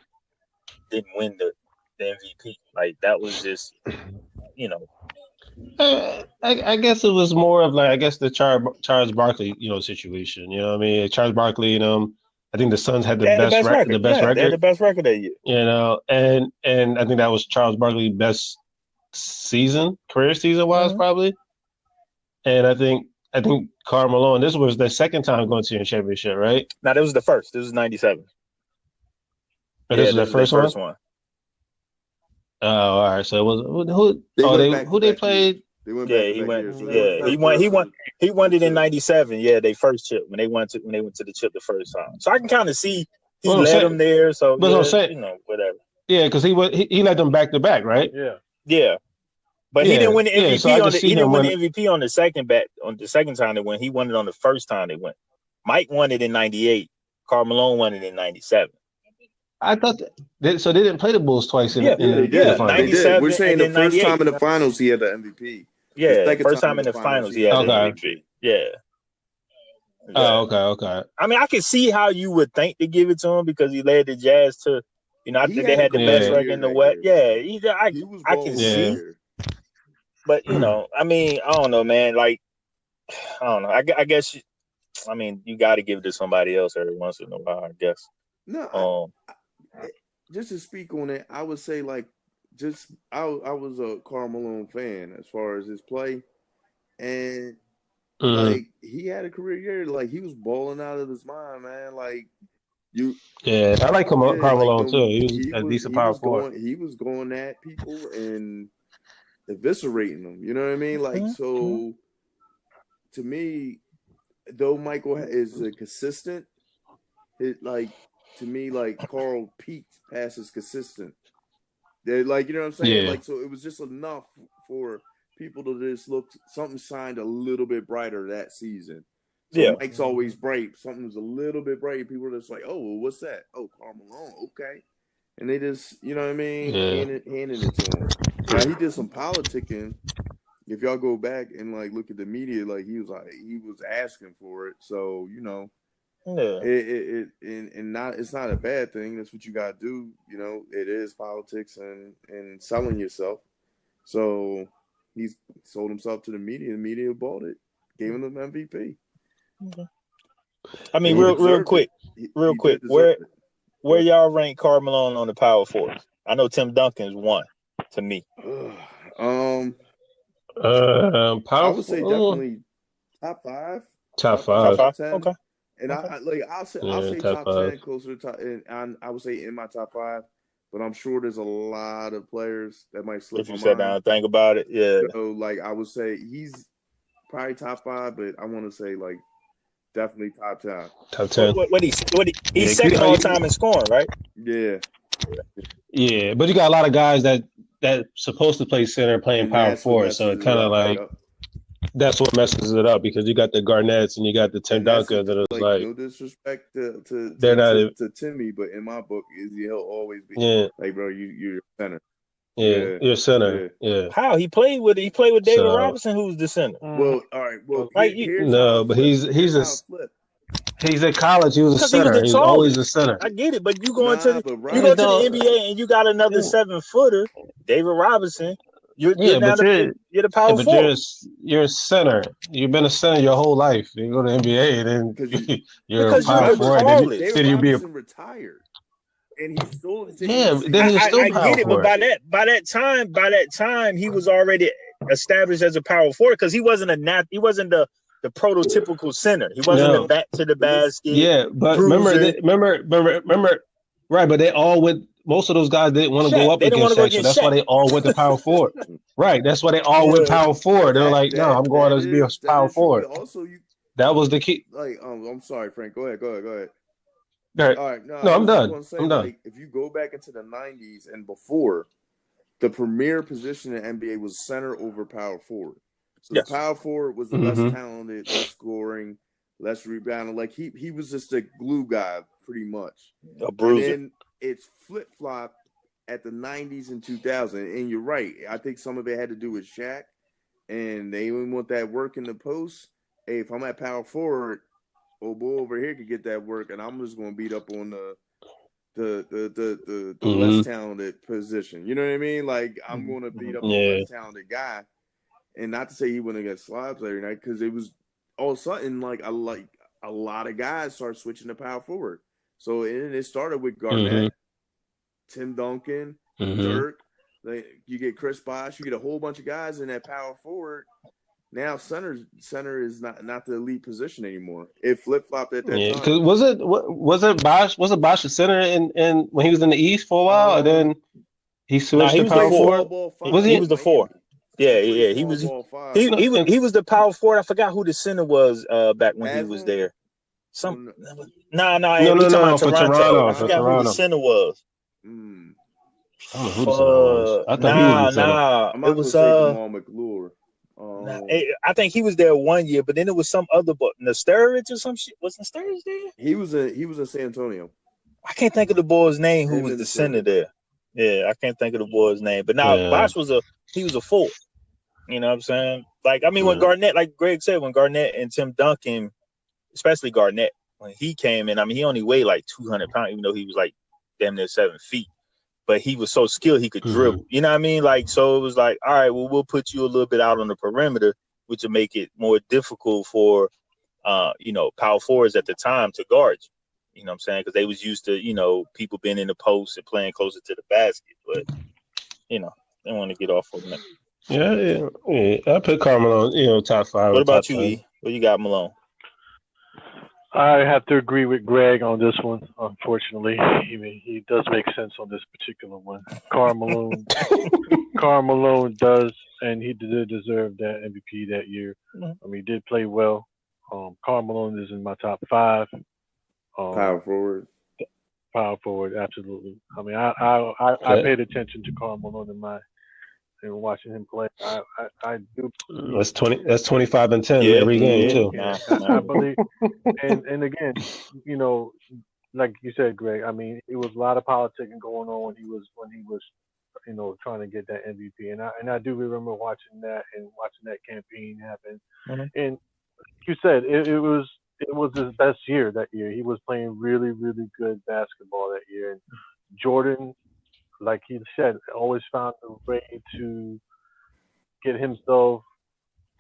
didn't win the MVP. Like, that was just, I guess it was more of like, I guess the Charles Barkley, situation. You know what I mean? Charles Barkley, I think the Suns had the best record. The best record. They had the best record that year. And I think that was Charles Barkley's best season, career season wise, probably. And I think Karl Malone, this was the second time going to your championship, right? No, this was the first. This was 97. But this was the first one? Oh, all right. So it was who they played? He won it in 97. Yeah, they first chip when they went to the chip the first time. So I can kind of see he led them there. So whatever. Yeah, because he led them back to back, right? Yeah. But he didn't win the MVP he didn't win the MVP on the second time they went. He won it on the first time they went. Mike won it in 98. Karl Malone won it in 97. I thought so. They didn't play the Bulls twice in the finals. They did. We're saying the first time in the finals he had the MVP. Yeah, the first time in the finals he had the MVP. Yeah. Oh, okay. I mean, I can see how you would think to give it to him because he led the Jazz to, I think they had the best record in the West. Yeah, I can see. But I mean, I don't know, man. Like, I don't know. I guess, you got to give it to somebody else every once in a while, I guess. No, just to speak on it, I would say I was a Karl Malone fan as far as his play, and like he had a career year, like he was balling out of his mind, man. Like I like Karl Malone too. He was a decent power forward. He was going at people and eviscerating them. You know what I mean? Like so, to me, though Michael is a consistent, to me, Karl peaked past his consistent. They're like, you know what I'm saying? Yeah. Like, so it was just enough for people to just look, something shined a little bit brighter that season. So Mike's always bright. Something was a little bit bright. People were just like, oh, well, what's that? Oh, Karl Malone, okay. And they just, you know what I mean? Handing it to him. Now, he did some politicking. If y'all go back and, look at the media, he was asking for it. So, it's not a bad thing. That's what you gotta do. It is politics and selling yourself. So he's sold himself to the media. The media bought it, gave him the MVP. I mean, real quick, where y'all rank Karl Malone on the power forward? I know Tim Duncan's 1 to me. I would say definitely top 5. Top 5. Top 10. Okay. And I'll say top 10, closer to top, and I would say in my top 5. But I'm sure there's a lot of players that might slip. If you sat down and think about it, yeah. So I would say he's probably top 5, but I want to say definitely top 10. Top 10. He's second all time in scoring, right? Yeah. Yeah, but you got a lot of guys that supposed to play center playing power forward, so it kind of that's what messes it up because you got the Garnetts and you got the Tim Duncan that is no disrespect to Timmy, but in my book, he'll always be bro, you're center. Yeah, you're center. Yeah. How he played with David Robinson, who's the center. Well, all right. Well, but he's at college. He was a center. He's always a center. I get it, but you go to the NBA and you got another 7-footer, David Robinson. You're the power forward. You're a center. You've been a center your whole life. You go to the NBA and then you're a power forward. David Robinson retired, and he's still then he's still power get it, but by that time he was already established as a power forward because he wasn't the prototypical center. He wasn't the back to the basket. Yeah, but remember, right? But they all went. Most of those guys didn't want to go up against Shaq, so that's why they all went to power forward. Right, that's why they all went power forward. They're like, no, I'm going to be a power forward. Also, that was the key. I'm sorry, Frank. Go ahead. All right. No, I'm done. I'm done. If you go back into the 90s and before, the premier position in NBA was center over power forward. So the power forward was the less talented, less scoring, less rebounding. Like he was just a glue guy pretty much. A bruiser. And then it's flip-flopped at the 90s and 2000. And you're right. I think some of it had to do with Shaq. And they even want that work in the post. Hey, if I'm at power forward, old boy over here could get that work, and I'm just going to beat up on the less talented position. You know what I mean? Like, I'm going to beat up the less talented guy. And not to say he wouldn't get slobs every night, because it was all of a sudden like a lot of guys start switching to power forward. So it started with Garnett, Tim Duncan, Dirk. Like, you get Chris Bosh, you get a whole bunch of guys in that power forward. Now center is not the elite position anymore. It flip flopped at that time. Because was it Bosh? Was it Bosh the center in when he was in the East for a while, and then he switched to power forward? He was the 4. Yeah. He was the power forward. I forgot who the center was back when he was there. No. For Toronto. I forgot who the center was. I don't know who the center was. I thought he was the center. It was Jamal McClure. I think he was there one year, but then it was some other boy, Nestorius or some shit. Was Nestorius there? He was in San Antonio. I can't think of the boy's name who was the center there. Yeah, I can't think of the boy's name. But now Bosh was a 4. You know what I'm saying? Like, I mean, when Garnett, like Greg said, when Garnett and Tim Duncan, especially Garnett, when he came in, I mean, he only weighed like 200 pounds, even though he was like damn near 7 feet. But he was so skilled, he could dribble. You know what I mean? Like, so it was like, all right, well, we'll put you a little bit out on the perimeter, which will make it more difficult for, power forwards at the time to guard you. You know what I'm saying? Because they was used to, people being in the post and playing closer to the basket. But, they want to get off on that. Yeah. I put Carmelo, top 5. What about you, E? What you got, Malone? I have to agree with Greg on this one, unfortunately. He does make sense on this particular one. Carmelo does, and he did deserve that MVP that year. I mean, he did play well. Carmelo is in my top 5. Power forward. Power forward, absolutely. I mean, I paid attention to Carmelo in watching him play. I do. That's 25 and 10 every game too. Yeah, I believe. And again, like you said, Greg. I mean, it was a lot of politicking going on when he was trying to get that MVP. And I do remember watching that campaign happen. And you said it was his best year that year. He was playing really, really good basketball that year. And Jordan, like he said, always found a way to get himself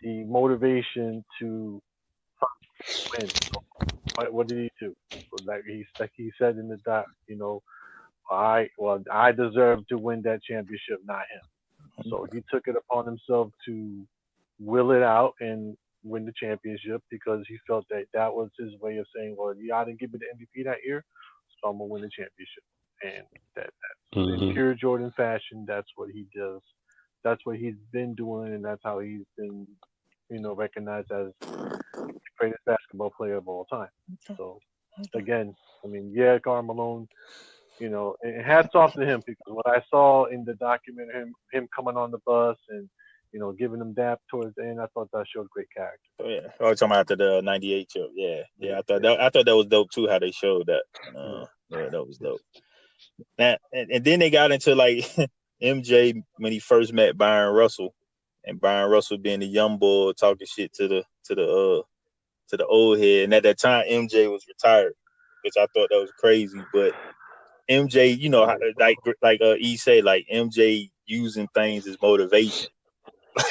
the motivation to win. So what did he do? Like he said in the doc, I deserve to win that championship, not him. So he took it upon himself to will it out and win the championship because he felt that was his way of saying, well, I didn't give me the MVP that year, so I'm gonna win the championship. And that's in pure Jordan fashion. That's what he does. That's what he's been doing, and that's how he's been, recognized as the greatest basketball player of all time. So, again, I mean, Carmelo, and hats off to him because what I saw in the documentary, him coming on the bus and giving them dap towards the end, I thought that showed great character. Oh yeah, talking about after the '98 show. Yeah. I thought that was dope too. How they showed that. That was dope. And then they got into like MJ when he first met Byron Russell, and Byron Russell being the young boy talking shit to the old head. And at that time, MJ was retired, which I thought that was crazy. But MJ, like E said, like MJ using things as motivation.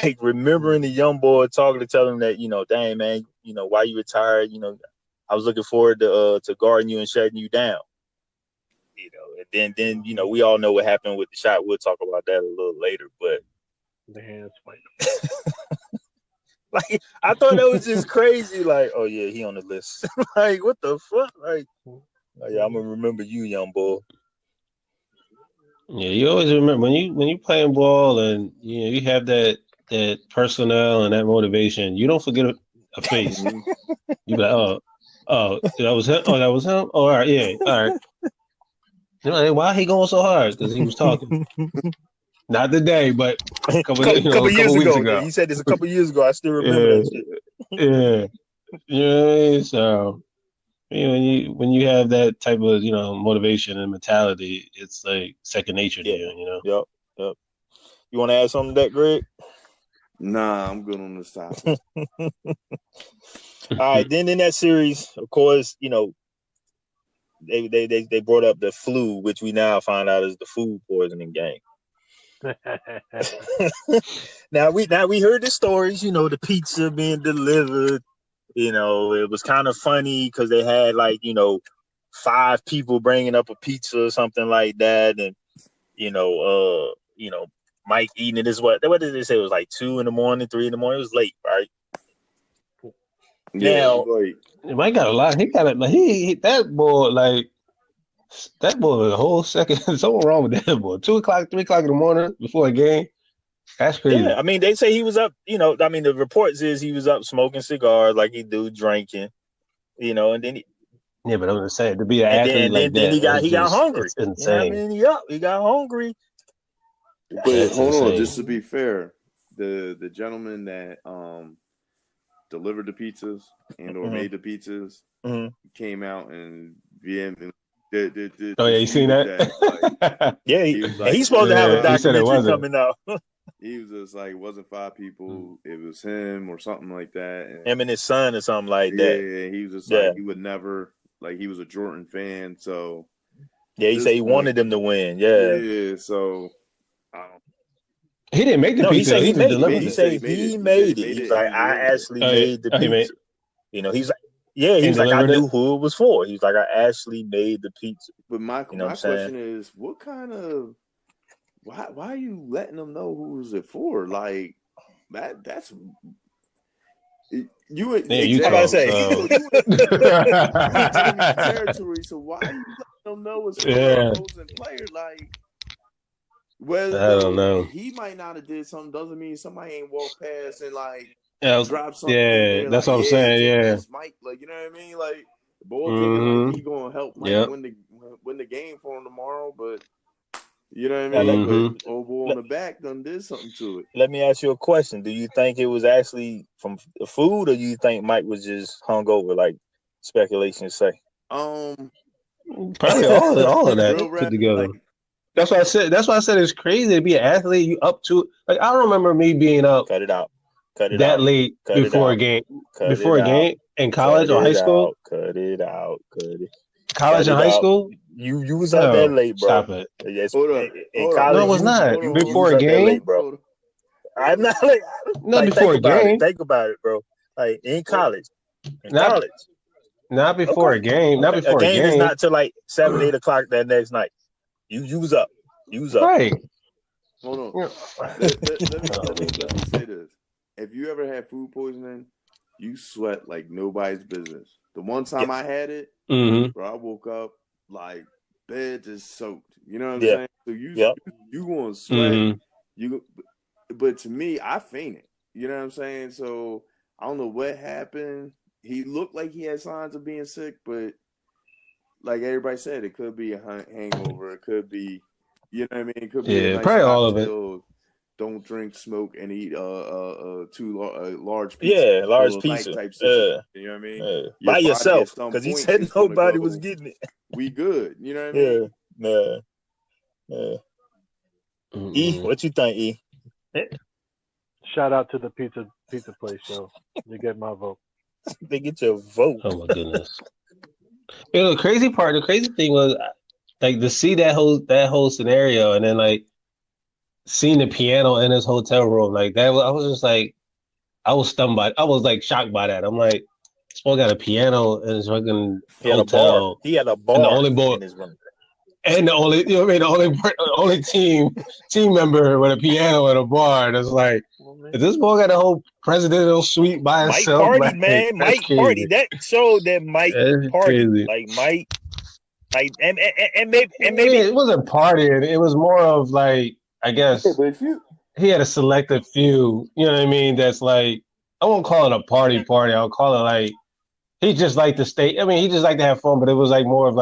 Like remembering the young boy talking to tell him that, dang man, why you retired? I was looking forward to guarding you and shutting you down. And then we all know what happened with the shot. We'll talk about that a little later. But the hands fight. Like I thought that was just crazy. Like, oh yeah, he on the list. Like, what the fuck? Like, oh, yeah, I'm gonna remember you, young boy. Yeah, you always remember when you playing ball and you have that personnel and that motivation. You don't forget a face. You be like, oh, that was him. Oh, that was him. Oh, all right, all right. Why he going so hard? Because he was talking. Not today, but a couple years weeks ago. ago. He said this a couple years ago. I still remember that shit. Yeah. You know what I mean? So when you have that type of motivation and mentality, it's like second nature to you. Yep. You want to add something to that, Greg? Nah, I'm good on this topic. All right. Then in that series, of course, they brought up the flu, which we now find out is the food poisoning game. Now we heard the stories, the pizza being delivered. It was kind of funny because they had 5 people bringing up a pizza or something like that, and Mike eating it is what did they say? It was like 2 in the morning, 3 in the morning. It was late, right? Yeah, now, Mike got a lot. He got it. That boy was a whole second. Something wrong with that boy. 2 o'clock, 3 o'clock in the morning before a game. That's crazy. Yeah, I mean, they say he was up. The reports is he was up smoking cigars like he do, drinking. And then yeah, but I'm just saying to be an athlete then he got hungry. It's insane. He got hungry. But hold on, just to be fair, the gentleman that delivered the pizzas and or made the pizzas came out and vehemently did oh yeah, you seen that? Yeah, he's supposed to have a documentary coming out. He was just like, it wasn't 5 people, it was him or something like that. And him and his son or something like that. Yeah, he was just like, he would never, he was a Jordan fan, so. Yeah, he said he wanted them to win, Yeah, so. He didn't make the pizza. He made it. He said he made it. He's like, I actually made the pizza. He's like, he's like, I knew who it was for. He's like, I actually made the pizza. But my question is, what kind of, why are you letting them know who was it for? Like, that's you. You about to say territory. So why are you letting them know it's for a opposing player? Like. Well, I don't know. He might not have did something. Doesn't mean somebody ain't walked past and drop something. Yeah, that's what I'm saying. Yeah, Mike, you know what I mean? Like the boy thinking he gonna help Mike win the game for him tomorrow, but you know what I mean? But old boy on the back done did something to it. Let me ask you a question. Do you think it was actually from the food, or do you think Mike was just hungover, like speculations say? Probably all of that put together. That's why I said it's crazy to be an athlete. You up to I don't remember me being up. Cut it out. Late before a game. Before a game in college or high school. Cut it out. College and high school. You was up that late, bro. Stop it. Hold up. No, it was not before a game, late, bro. I'm not not before a game. Think about it, bro. Like in college. Not before a game. Not before a game. Is not till 7, 8 o'clock that next night. You was up. Right. Hold on. Let me say this. If you ever had food poisoning, you sweat like nobody's business. The one time I had it, bro, I woke up bed is soaked. You know what I'm saying? So you gonna sweat. But to me, I fainted. You know what I'm saying? So I don't know what happened. He looked like he had signs of being sick, but like everybody said, it could be a hangover. It could be, you know what I mean? It could be a nice probably all of it. Don't drink, smoke, and eat 2 large pizzas. Yeah, large pizzas. Type you know what I mean? By yourself, because he said nobody was getting it. We good. You know what I mean? Yeah. E, what you think, E? Shout out to the pizza place, yo. You get my vote. They get your vote. Oh my goodness. The crazy thing was to see that whole scenario, and then seeing the piano in his hotel room that. I was just I was stunned by it. I was shocked by that. I'm like, this boy got a piano in his fucking hotel. He had a bar. And the only boy in his room. And the only, the only team member with a piano and a bar. And it's is this boy got a whole presidential suite by himself? Mike party, man. Mike party. That showed that Mike party. Mike, and maybe it wasn't partying. It was more of I guess he had a selective few. You know what I mean? That's I won't call it a party. I'll call it he just liked to stay. I mean, he just liked to have fun, but it was more of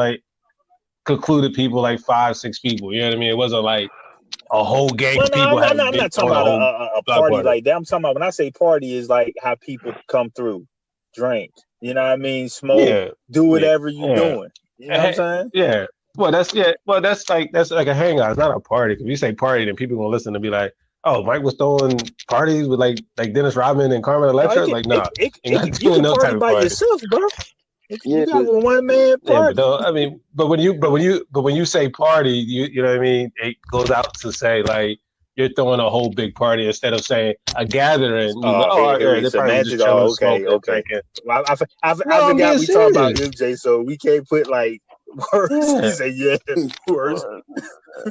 concluded people, 5, 6 people. You know what I mean? It wasn't a whole gang Well, of people no, having I'm not talking throwing a about whole a block party party. like that. I'm talking about when I say party is like how people come through, drink. You know what I mean? Smoke, Yeah, do whatever you yeah, doing. You know what I'm saying? yeah. Well, that's like a hangout. It's not a party. If you say party, then people gonna listen and be like, "Oh, Mike was throwing parties with like Dennis Rodman and Carmen No, Electra." Like, nah, you're not you doing can those party type of by parties. yourself, bro. Yeah, You got a one man Yeah, party. but though, I mean, but when you say party, you know what I mean. It goes out to say like you're throwing a whole big party instead of saying a gathering. You go, oh, Here yeah, we they probably was just semantics. chilling, Oh, okay. smoking, drinking. Well, I No, I'm forgot being we talking about serious. MJ, so we can't put like words. He Yeah. said, "Yeah, words."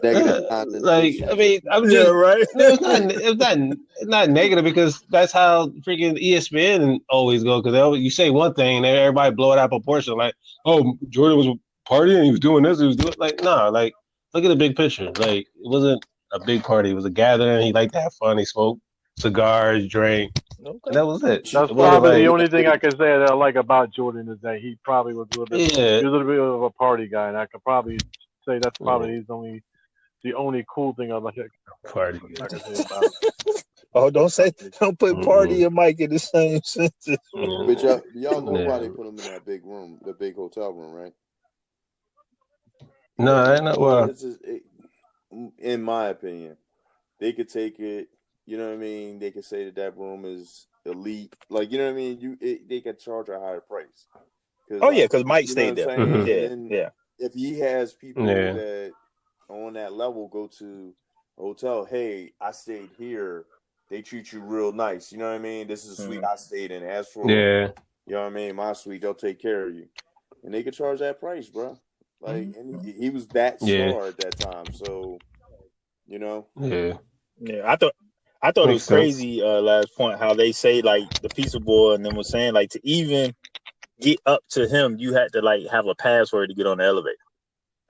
negative Like, I connotations. mean, I'm Yeah, just right. no, it's not negative because that's how freaking ESPN always go. Because you say one thing and everybody blow it out of proportion. Like, oh, Jordan was partying, he was doing this, he was doing like, no, like look at the big picture. Like, it wasn't a big party; it was a gathering. He liked to have fun. He smoked cigars, drank, and that was it. That's It wasn't probably the like, only thing I can say that I like about Jordan is that he probably was a little bit, yeah, he was a little bit of a party guy, and I could probably say that's probably the only cool thing I party. can say about him. Oh, don't put party and Mike in the same sentence. But y'all know why they put him in that big room, the big hotel room, right? No, not well. In my opinion, they could take it. You know what I mean? They could say that room is elite. Like, you know what I mean? They could charge a higher price. Oh yeah, because Mike stayed there. Mm-hmm. Yeah. If he has people that on that level go to a hotel, hey, I stayed here. They treat you real nice. You know what I mean? This is a suite I stayed in. As for you know what I mean, my suite, they'll take care of you, and they could charge that price, bro. Like, and he was that star at that time, so you know. Yeah. I thought it was crazy. Last point, how they say like the pizza boy and then was saying like to even get up to him, you had to like have a password to get on the elevator.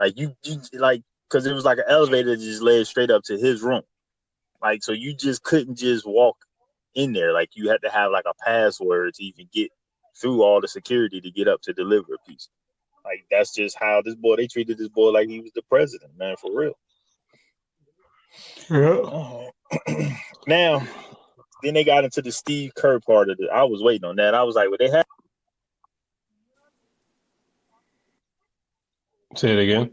Like you like because it was like an elevator that just led straight up to his room. Like, so you just couldn't just walk in there. Like, you had to have like a password to even get through all the security to get up to deliver a piece. Like, that's just how they treated this boy like he was the president, man, for real. Yeah. Now, then they got into the Steve Kerr part of it. I was waiting on that. I was like, well, they have. Say it again.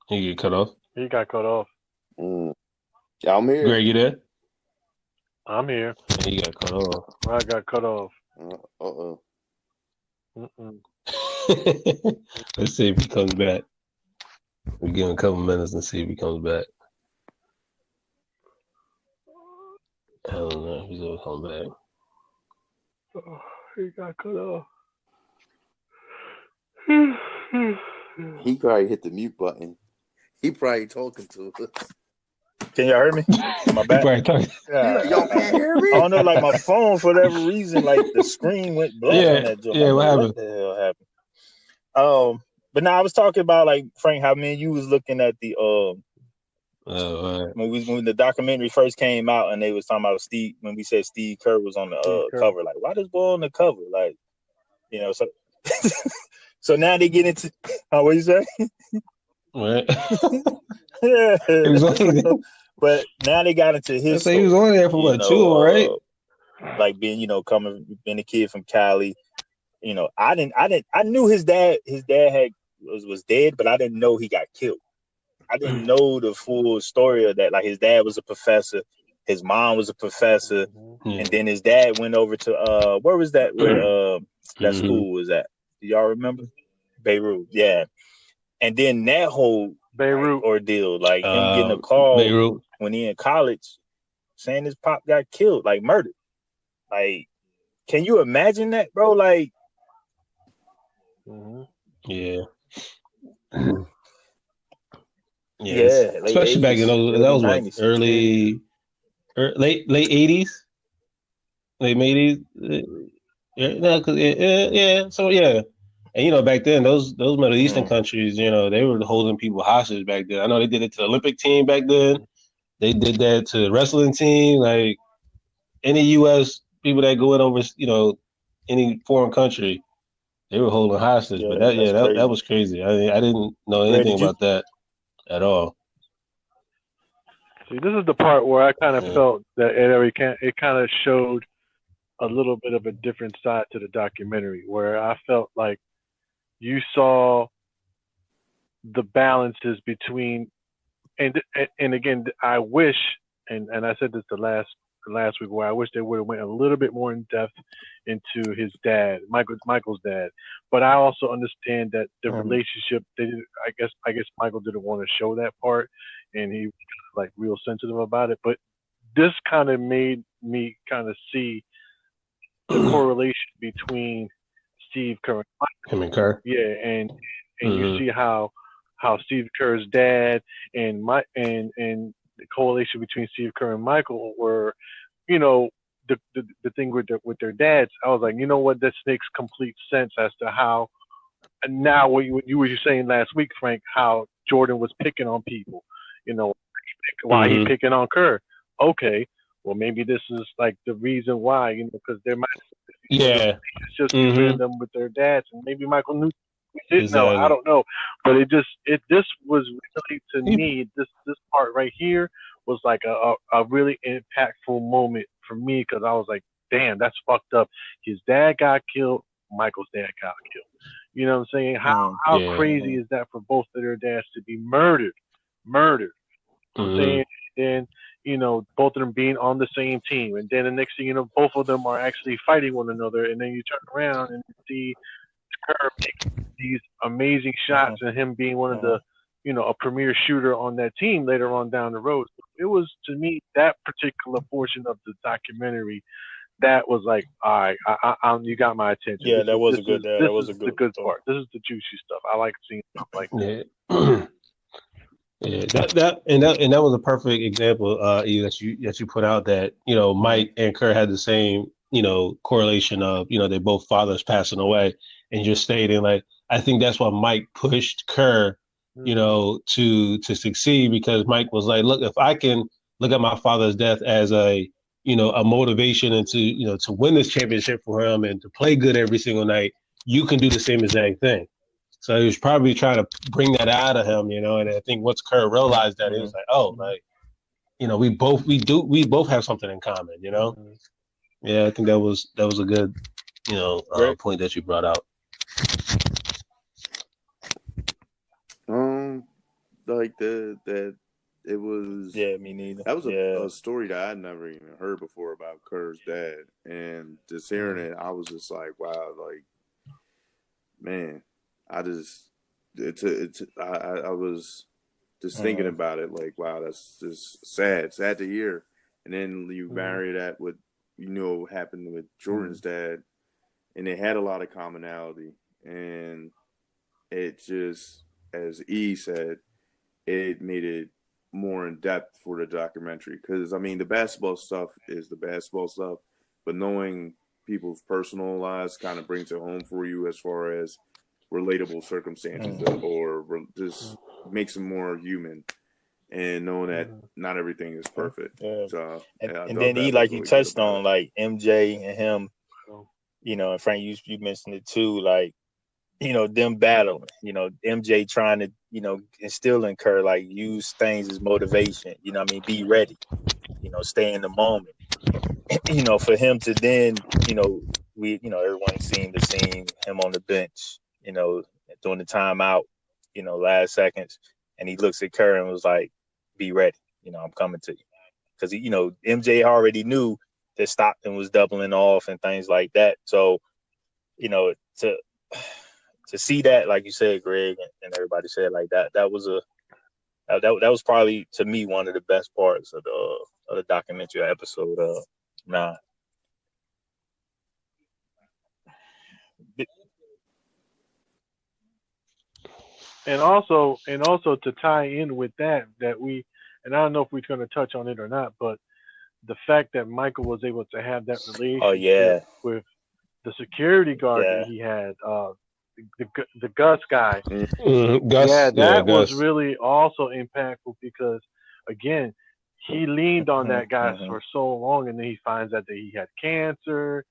He get cut off. He got cut off. Yeah, I'm here. Greg, you there? I'm here. He got cut off. I got cut off. Let's see if he comes back. We'll give him a couple minutes and see if he comes back. I don't know if he's gonna come back. Oh, he got cut off. He probably hit the mute button. He probably talking to us. Can y'all hear me? Am I back? Y'all can't hear me? I don't know, like my phone for whatever reason, like the screen went black on that joint. Yeah, what happened? What the hell happened? But now I was talking about like Frank, how you was looking at the when the documentary first came out and they was talking about Steve when we said Steve Kerr was on the cover. Like, why this boy on the cover? Like, you know, so so now they get into what you say? Right. Yeah. But now they got into his. So he was on there for what, 2, right? Like being a kid from Cali. You know, I knew his dad was dead, but I didn't know he got killed. I didn't know the full story of that. Like, his dad was a professor, his mom was a professor, and then his dad went over to where was that? Where that school was at? Do y'all remember? Beirut, yeah. And then that whole Beirut ordeal, like him getting a call when he in college saying his pop got killed, like murdered. Like, can you imagine that, bro? Like, yeah. Yeah, especially 80s, back in those. That was 90s, what, late 80s, late 80s. Yeah. So yeah, and you know, back then those Middle Eastern countries, you know, they were holding people hostage back then. I know they did it to the Olympic team back then. They did that to the wrestling team. Like, any U.S. people that go in over, you know, any foreign country, they were holding hostage. But that was crazy. I didn't know anything about that at all. See, this is the part where I kind of felt that it kind of showed a little bit of a different side to the documentary, where I felt like you saw the balances between, and again, I wish, and I said this the last week, where I wish they would have went a little bit more in depth into his dad, Michael's dad. But I also understand that the relationship, I guess Michael didn't want to show that part, and he was like real sensitive about it. But this kind of made me kind of see the correlation between Steve Kerr and Michael. Him and Kerr. Yeah, and you see how Steve Kerr's dad and the correlation between Steve Kerr and Michael were, you know, the thing with their dads. I was like, you know what, this makes complete sense as to how. And now what you were saying last week, Frank, how Jordan was picking on people, you know, why he picking on Kerr. Okay, well maybe this is like the reason why, you know, because there might it's just between them with their dads, and maybe Michael knew. No, I don't know, but this was really, to me, this part right here was like a really impactful moment for me, because I was like, damn, that's fucked up. His dad got killed, Michael's dad got killed. You know what I'm saying? How crazy is that for both of their dads to be murdered? You know what I'm saying? And you know, both of them being on the same team, and then the next thing you know, both of them are actually fighting one another, and then you turn around and see Kerr making these amazing shots, and him being one of the, you know, a premier shooter on that team later on down the road. It was, to me, that particular portion of the documentary that was like, all right, you got my attention. Yeah, that was a good part. This is the juicy stuff. I like seeing stuff like that. Yeah, that was a perfect example, that you put out, that, you know, Mike and Kerr had the same, you know, correlation of, you know, they both fathers passing away, and you're stating, like, I think that's why Mike pushed Kerr, you know, to succeed, because Mike was like, look, if I can look at my father's death as a, you know, a motivation, and to, you know, to win this championship for him and to play good every single night, you can do the same exact thing. So he was probably trying to bring that out of him, you know. And I think once Kerr realized that, it was like, oh, like, you know, we both have something in common, you know. Yeah, I think that was a good, you know, point that you brought out. Like that it was. Yeah, me neither. That was a story that I'd never even heard before about Kerr's dad, and just hearing it, I was just like, wow, like, man, I was just thinking about it, like, wow, that's just sad to hear. And then you marry that with, you know, what happened with Jordan's dad, and they had a lot of commonality, and it just, as E said, it made it more in depth for the documentary. Because, I mean, the basketball stuff is the basketball stuff, but knowing people's personal lives kind of brings it home for you as far as relatable circumstances, or just makes them more human, and knowing that not everything is perfect. So, and then he, like, you touched on, like, MJ and him, you know, and Frank, you mentioned it too, like, you know, them battling, you know, MJ trying to, you know, instill in Kerr, like, use things as motivation, you know what I mean, be ready, you know, stay in the moment. You know, for him to then, you know, everyone seen him on the bench, you know, during the timeout, you know, last seconds, and he looks at Kerr and was like, be ready, you know, I'm coming to you. Because, you know, MJ already knew that Stockton was doubling off and things like that. So, you know, to see that, like you said, Greg, and everybody said, like, that was that was probably, to me, one of the best parts of the documentary, episode 9. And also to tie in with that we, and I don't know if we're going to touch on it or not, but the fact that Michael was able to have that relationship with the security guard that he had, the Gus guy. Gus, that was Gus. really also impactful, because, again, he leaned on that guy for so long, and then he finds out that he had cancer,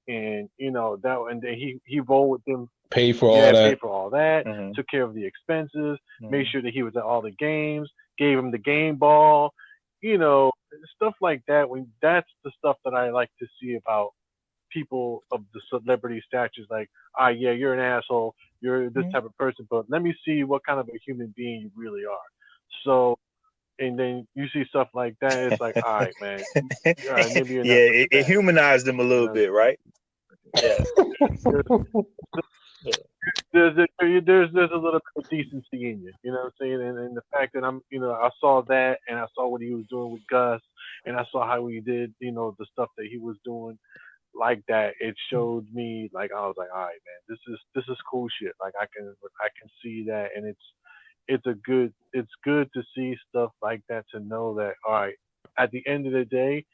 and, you know, that, and then he rolled with them. Paid for all that. Took care of the expenses, made sure that he was at all the games, gave him the game ball, stuff like that. That's the stuff that I like to see about people of the celebrity statures. Like, yeah, you're an asshole, you're this type of person, but let me see what kind of a human being you really are. So, and then you see stuff like that, it's like, all right, man, maybe you're not. It humanized them a little bit, right? Yeah. There's a little bit of decency in you, you know what I'm saying? And the fact that I saw that, and I saw what he was doing with Gus, and I saw how he did, the stuff that he was doing like that. It showed me, like, I was like, all right, man, this is cool shit. Like, I can see that, and it's good to see stuff like that, to know that, all right, at the end of the day,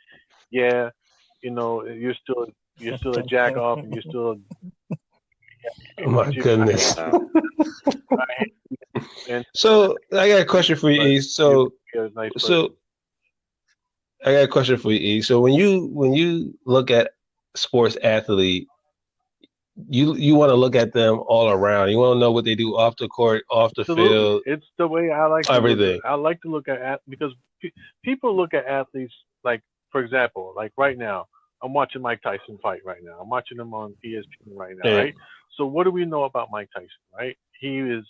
yeah, you're still a jack off, and you're still oh my goodness. And so I got a question for you, E. So I got a question for you, E. So when you look at sports athlete, you want to look at them all around. You want to know what they do off the court, off the field. It's the way I like everything. I like to look at because people look at athletes like, for example, like right now, I'm watching Mike Tyson fight right now. I'm watching him on ESPN right now, right? So what do we know about Mike Tyson, right? He is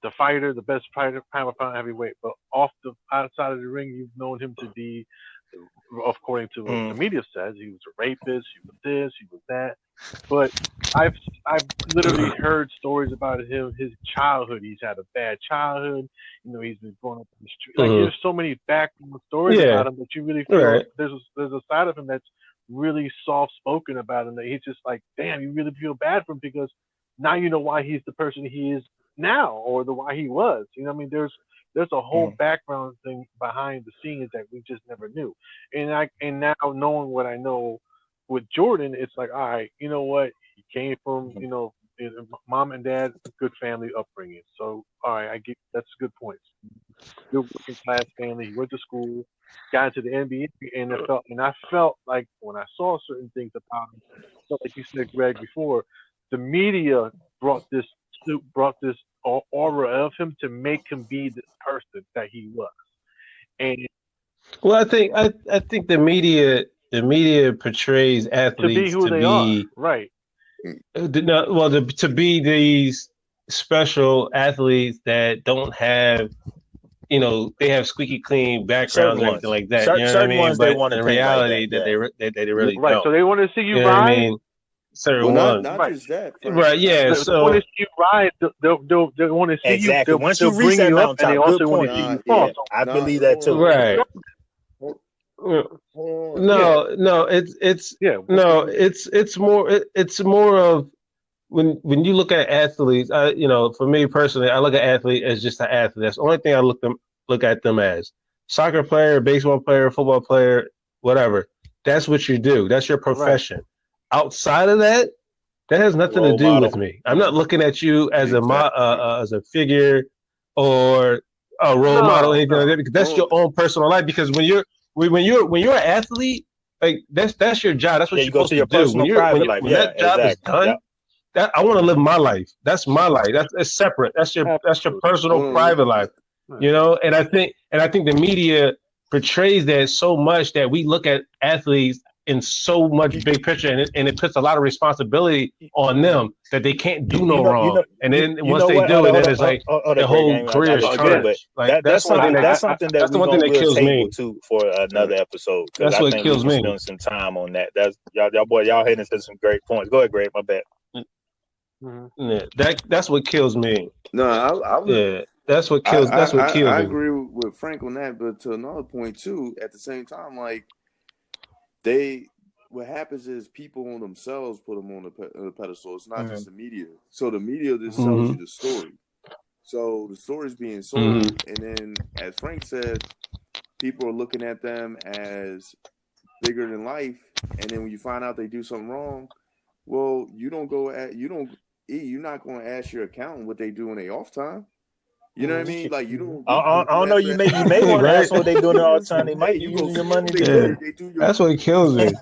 the fighter, the best fighter, pound for pound heavyweight, but outside of the ring, you've known him to be, according to what the media says, he was a rapist, he was this, he was that. But I've literally heard stories about him, his childhood. He's had a bad childhood. He's been growing up in the street. Like, there's so many background stories about him that you really feel there's a side of him that's really soft spoken about him, that he's just like, damn, you really feel bad for him, because now you know why he's the person he is now, or why he was. I mean, there's a whole background thing behind the scenes that we just never knew. And now knowing what I know with Jordan, it's like, all right, you know what? He came from, mom and dad, good family upbringing. So, all right, I get that's good points. Good working class family. He went to school, got into the NBA, and I felt like when I saw certain things about him, like you said, Greg, before, the media brought this aura of him to make him be the person that he was. And well, I think the media portrays athletes to be who they are, right? To be these special athletes that don't have, they have squeaky clean backgrounds or anything like that. Certain ones but they want in reality, like that they really right. don't. So they want to see you ride. I mean? Certain ones, not just that, right? Yeah. So they want to see you ride. They want to see exactly. you. Once you reach that mountaintop, and they also want to see you fall. I believe that too. Right. No, it's more of when you look at athletes. For me personally, I look at athlete as just an athlete. That's the only thing I look at them as. Soccer player, baseball player, football player, whatever. That's what you do. That's your profession. Right. Outside of that has nothing to do with me. I'm not looking at you as a figure or a role model, anything like that, because that's your own personal life. Because when you're an athlete, like that's your job. That's what you're supposed to do. When that job is done, that I want to live my life. That's my life. That's separate. That's your personal private life. And I think the media portrays that so much that we look at athletes in so much big picture, and it puts a lot of responsibility on them that they can't do no wrong. And then once they do it, then it's like the whole career is tarnished. Like that's the one thing that kills me too for another episode. That's what kills me. Spend some time on that. That's y'all hitting some great points. Go ahead, Greg. My bad. Yeah, that's what kills me. No, that's what kills. I agree with Frank on that, but to another point too. At the same time, like what happens is people on themselves put them on the pedestal. It's not just the media. So the media just sells you the story. So the story's being sold, and then, as Frank said, people are looking at them as bigger than life. And then when you find out they do something wrong, well, you're not going to ask your accountant what they do in their off time. You know what I mean? Like you don't. I don't know. You may want to ask what they doing all the time. They might be using your money. That's what kills me.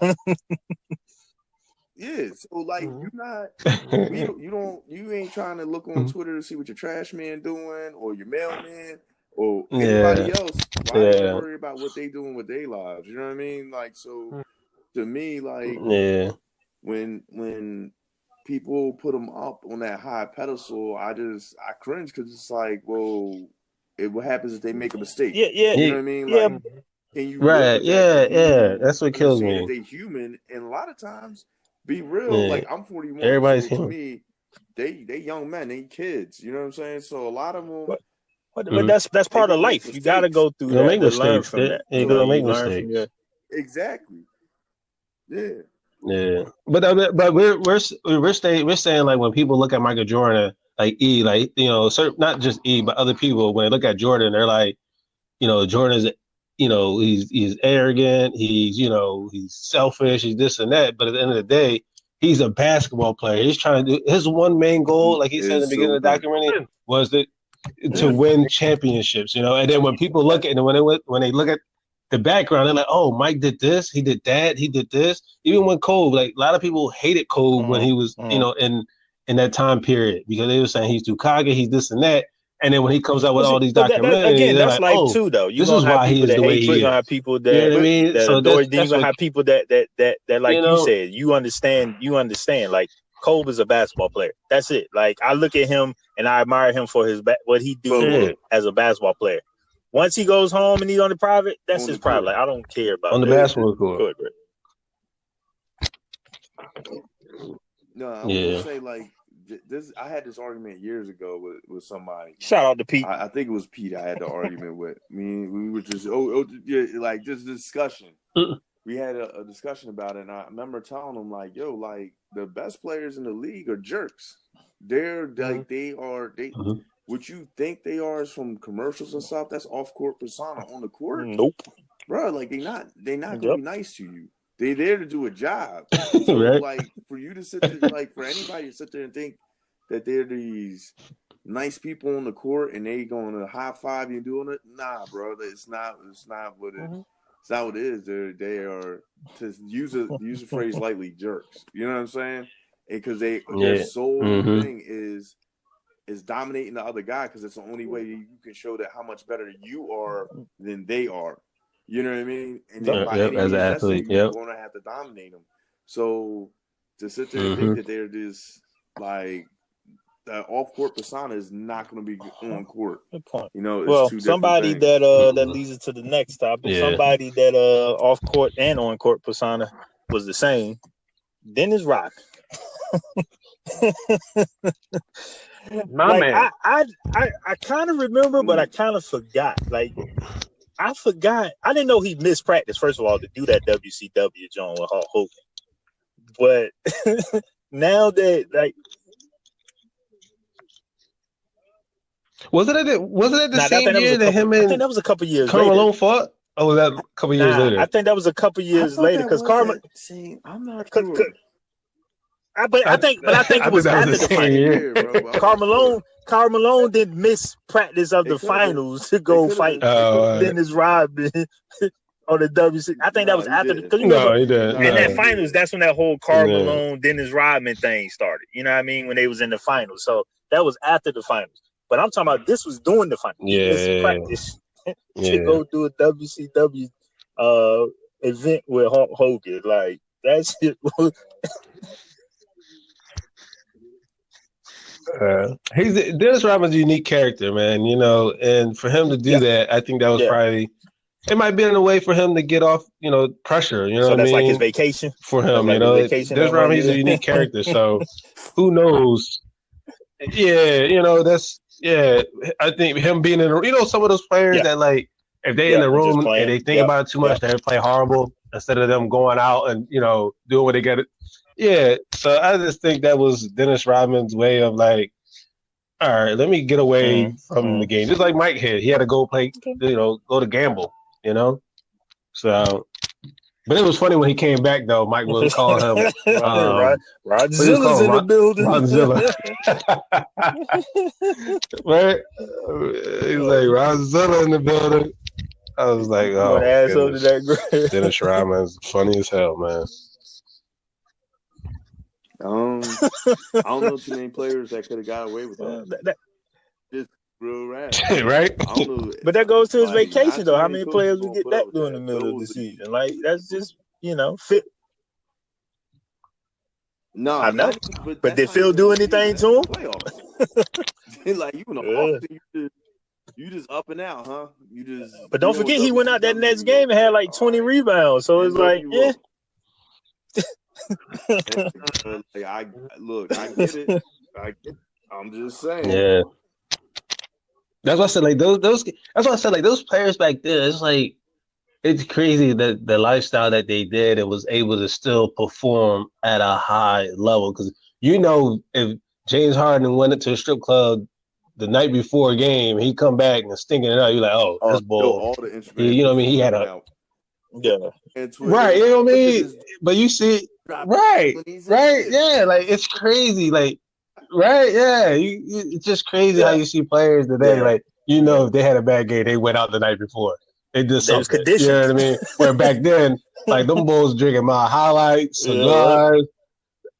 Yeah. So like you're not. You ain't trying to look on Twitter to see what your trash man doing or your mailman. or anybody else. Why are they worried about what they doing with their lives? You know what I mean? Like, so to me, like, when people put them up on that high pedestal, I cringe because it's like, well, what happens if they make a mistake? Yeah. You know what I mean? Like, can you live with that? Yeah. That's what kills me. That they human, and a lot of times, be real. Like, I'm 41. Everybody's so human. To me, they young men, they kids. You know what I'm saying? So a lot of them. But that's part of life. You got to go through that to learn from that. You're gonna make mistakes. Exactly. Yeah. Yeah, but we're saying like when people look at Michael Jordan, like like not just but other people when they look at Jordan, they're like, Jordan is, he's arrogant, he's selfish, he's this and that. But at the end of the day, he's a basketball player. He's trying to do his one main goal, like he said in the beginning of the documentary, was to win championships. And then when people look at it, when they look at the background, they're like, oh, Mike did this, he did that, he did this. Even when Kobe, like a lot of people hated Kobe when he was, in that time period because they were saying he's too cocky, he's this and that. And then when he comes out with all these documentaries, that's like, life too, though. You this is why he is the way he is. You're gonna have people that, you know what I mean? that so adore. that's Then you're gonna have people that like you said, you understand. Like Kobe is a basketball player. That's it. Like I look at him and I admire him for what he do as a basketball player. Once he goes home and he's on the private, that's his private. Like, I don't care about on the basketball court. No, I was gonna say like this. I had this argument years ago with somebody. Shout out to Pete. I think it was Pete. I had the argument with. I mean, we were just like this discussion. We had a discussion about it, and I remember telling him like, "Yo, like the best players in the league are jerks. They're like what you think they are is from commercials and stuff. That's off court persona. On the court, nope, bro. Like they're not gonna be nice to you. They're there to do a job. So like for you to sit there, like for anybody to sit there and think that they're these nice people on the court and they going to high five you doing it, nah, bro. It's not what it. It's not what it is. They are, to use a phrase lightly, jerks. You know what I'm saying? Because their sole thing is dominating the other guy because it's the only way you can show that how much better you are than they are. You know what I mean? And then by any means necessary, you're going to have to dominate them. So to sit there and think that they're just like that off-court persona is not going to be on court. Good point. It's two somebody things. that leads it to the next topic. Somebody that off-court and on-court persona was the same. Dennis Rodman. Man. I kind of remember, but I kind of forgot. Like, I forgot. I didn't know he missed practice, first of all, to do that WCW joint with Hulk Hogan. But now that, like, was it at the same year that him and I think that was a couple years Karl later. Malone fought? Oh, was that a couple years later? I think that was a couple years later because Karl. I'm not sure. I think it was after the final. Karl Malone didn't miss practice of the finals to go fight Dennis Rodman on the WC. I think that was after the. He did. In that finals, that's when that whole Karl Malone Dennis Rodman thing started. You know what I mean? When they was in the finals, so that was after the finals. But I'm talking about this was during the finals. This practice to go do a WCW event with Hulk Hogan. Like that shit was. Dennis Rodman's a unique character, man. And for him to do that, I think that was probably it might be in a way for him to get off, pressure. You know so what I mean? That's like his vacation for him. Dennis Rodman, he's a unique character. So who knows? I think him being in, some of those players that like if they in the room and they think about it too much, they play horrible instead of them going out and doing what they got to. Yeah, so I just think that was Dennis Rodman's way of like, all right, let me get away from the game. Just like Mike had. He had to go play, go to gamble, So, but it was funny when he came back, though. Mike was calling him. Rodzilla's in the building. Rodzilla. Right? He was like, Rodzilla in the building. I was like, oh, Dennis Rodman's funny as hell, man. I don't know too many players that could have got away with that. real rap. Right? I don't know. But that goes to his Like, vacation, not though. too How many many coaches players we gonna get put that up with during the that. middle of the Those are season? Like, that's just, fit. no, I know. not even, but But that's did not Phil even in do the season. anything That's in to the him? playoffs. Like you in the Yeah. offseason, you just up and out, huh? You just But don't dealing with forget, he went out that WCW next New York. game and had like All 20 right. rebounds. So it's like, NWO. Like, I get it. I'm just saying. Yeah. That's why I said like those that's why I said like those players back then, it's like it's crazy that the lifestyle that they did and was able to still perform at a high level. Because if James Harden went into a strip club the night before a game, he come back and stinking it out, you're like, oh, this bull. All the Instagram You know what I mean? He had coming a out. yeah. And Twitter, right, you know what I look at mean? this But you see, drop right, when he's right, in yeah, like it's crazy, like, right, yeah, it's just crazy how Yeah. you see players today, Yeah. like, if they had a bad game, they went out the night before. They did They was something. You conditioned. know what I mean? Where back then, like them bulls drinking my highlights, Yeah. cigars.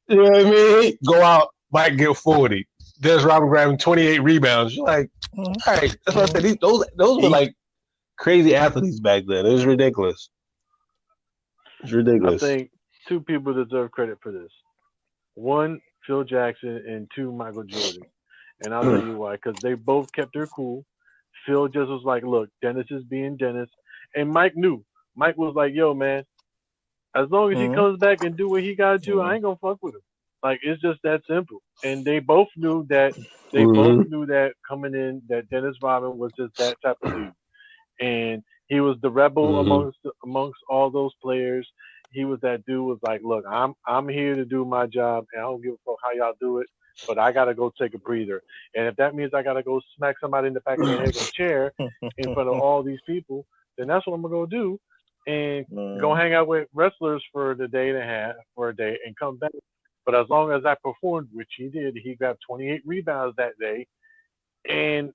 You know what I mean? Go out, might get 40. There's Robin grabbing 28 rebounds. You're like, all right, that's what I said. Those were like crazy athletes back then. It was ridiculous. It's I ridiculous. think two people deserve credit for this. One, Phil Jackson, and two, Michael Jordan. And I'll tell you why. Because they both kept their cool. Phil just was like, look, Dennis is being Dennis. And Mike knew. Mike was like, yo, man, as long as he comes back and do what he got to do, I ain't going to fuck with him. Like, it's just that simple. And they both knew that. They both knew that coming in, that Dennis Rodman was just that type of dude. And he was the rebel amongst all those players. He was that dude was like, look, I'm here to do my job, and I don't give a fuck how y'all do it, but I gotta go take a breather. And if that means I gotta go smack somebody in the back of the head with a chair in front of all these people, then that's what I'm gonna go do, and go hang out with wrestlers for the day and a half, for a day, and come back. But as long as I performed, which he did, he grabbed 28 rebounds that day, and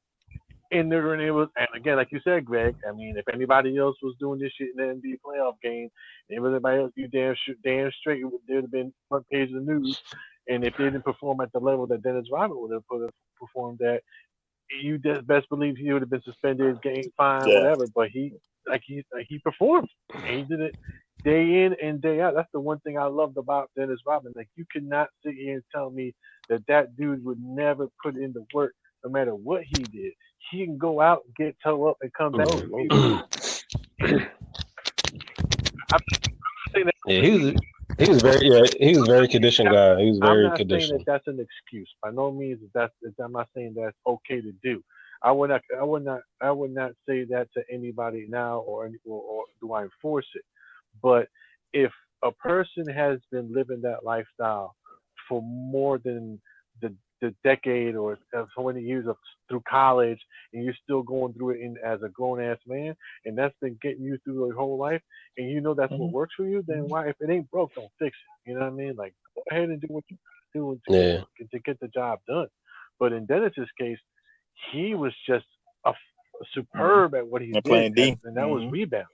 it was, and again, like you said, Greg, I mean, if anybody else was doing this shit in the NBA playoff game, if anybody else, you damn straight, there'd have been front page of the news. And if they didn't perform at the level that Dennis Rodman would have performed at, you best believe he would have been suspended, game fine, whatever. But he performed, and he did it day in and day out. That's the one thing I loved about Dennis Rodman. Like, you cannot sit here and tell me that dude would never put in the work, no matter what he did. He can go out, get toe up, and come back. Yeah, he was very conditioned guy. He was very conditioned. I'm not saying that that's an excuse. By no means I'm not saying that's okay to do. I would not say that to anybody now, or do I enforce it. But if a person has been living that lifestyle for more than the decade or so many years through college, and you're still going through it as a grown-ass man, and that's been getting you through your whole life, and you know that's what works for you, then why, if it ain't broke, don't fix it. You know what I mean? Like, go ahead and do what you got to do to get the job done. But in Dennis's case, he was just a superb at what he did, and that was rebound.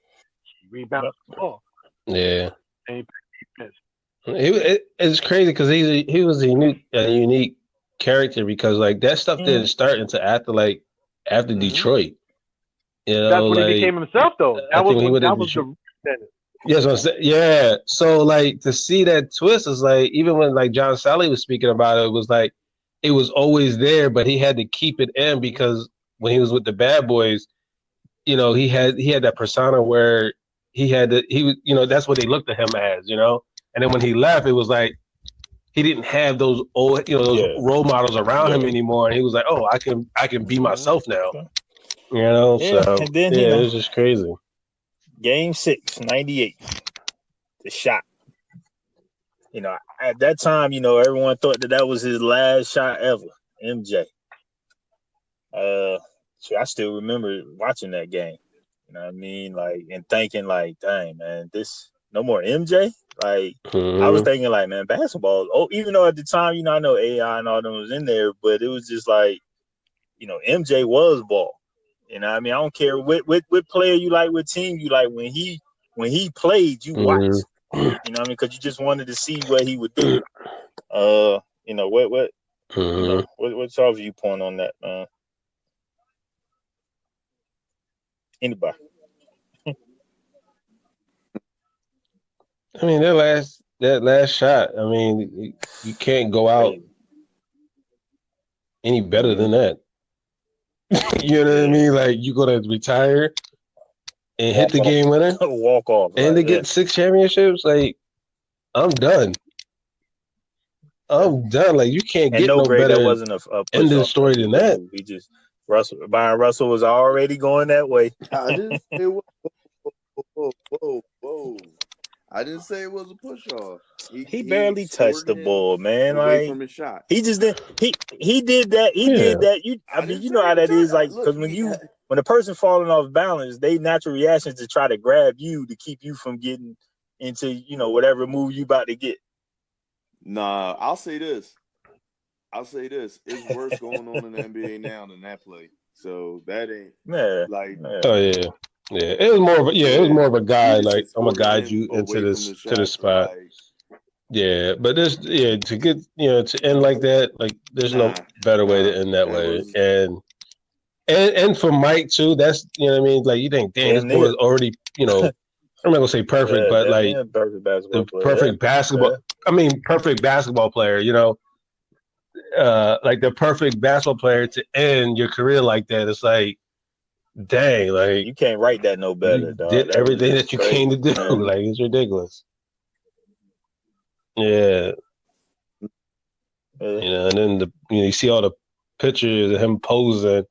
He rebounded the ball. Yeah. And he it's crazy because he was a unique character, because like that stuff didn't start until after Detroit. You know, that's when he became himself, though. That was the Yes, yeah. So like to see that twist is like, even when like John Sally was speaking about it, it was like it was always there, but he had to keep it in, because when he was with the Bad Boys, he had that persona where he was, that's what they looked at him as, and then when he left, it was like he didn't have those old, those role models around him anymore, and he was like, oh, I can be myself now, so and then, it was just crazy. Game 6, 98, the shot. At that time, everyone thought that was his last shot ever, MJ. So I still remember watching that game. You know what I mean? Like, and thinking like, dang, man, this no more MJ. Like, I was thinking like, man, basketball. Oh, even though at the time, I know AI and all them was in there, but it was just like, MJ was ball. You know what I mean? I don't care what player you like, what team you like. When he played, you watched. You know what I mean? Because you just wanted to see what he would do. What's y'all's viewpoint on that, man? Anybody? I mean, that last shot. I mean, you can't go out any better than that. You know what I mean? Like you gonna retire and hit the game winner, walk off, and to get 6 championships. Like I'm done. I'm done. Like you can't And get no Greg, better that wasn't a ending story than that. He just Byron Russell was already going that way. I didn't say it was. Whoa. I didn't say it was a push off. He barely touched the ball, man. Away like from his shot. He just did. He did that. He did that. I mean, you know how that is. Like because when a person falling off balance, they natural reaction is to try to grab you to keep you from getting into whatever move you about to get. Nah, I'll say this. It's worse going on in the NBA now than that play. So that ain't Oh yeah. Yeah, it was more of it was more of a guide. Like I'm gonna guide you into this to the spot. Yeah, but this to get to end like that, like there's no better way to end that way. And for Mike too, that's what I mean. Like you think, damn, this boy is already I'm not gonna say perfect, but like perfect basketball player. Perfect basketball. I mean, perfect basketball player. Like the perfect basketball player to end your career like that. It's like, dang, like you can't write that no better. You dog. did everything that you came to do. Like it's ridiculous. Yeah. And then you see all the pictures of him posing.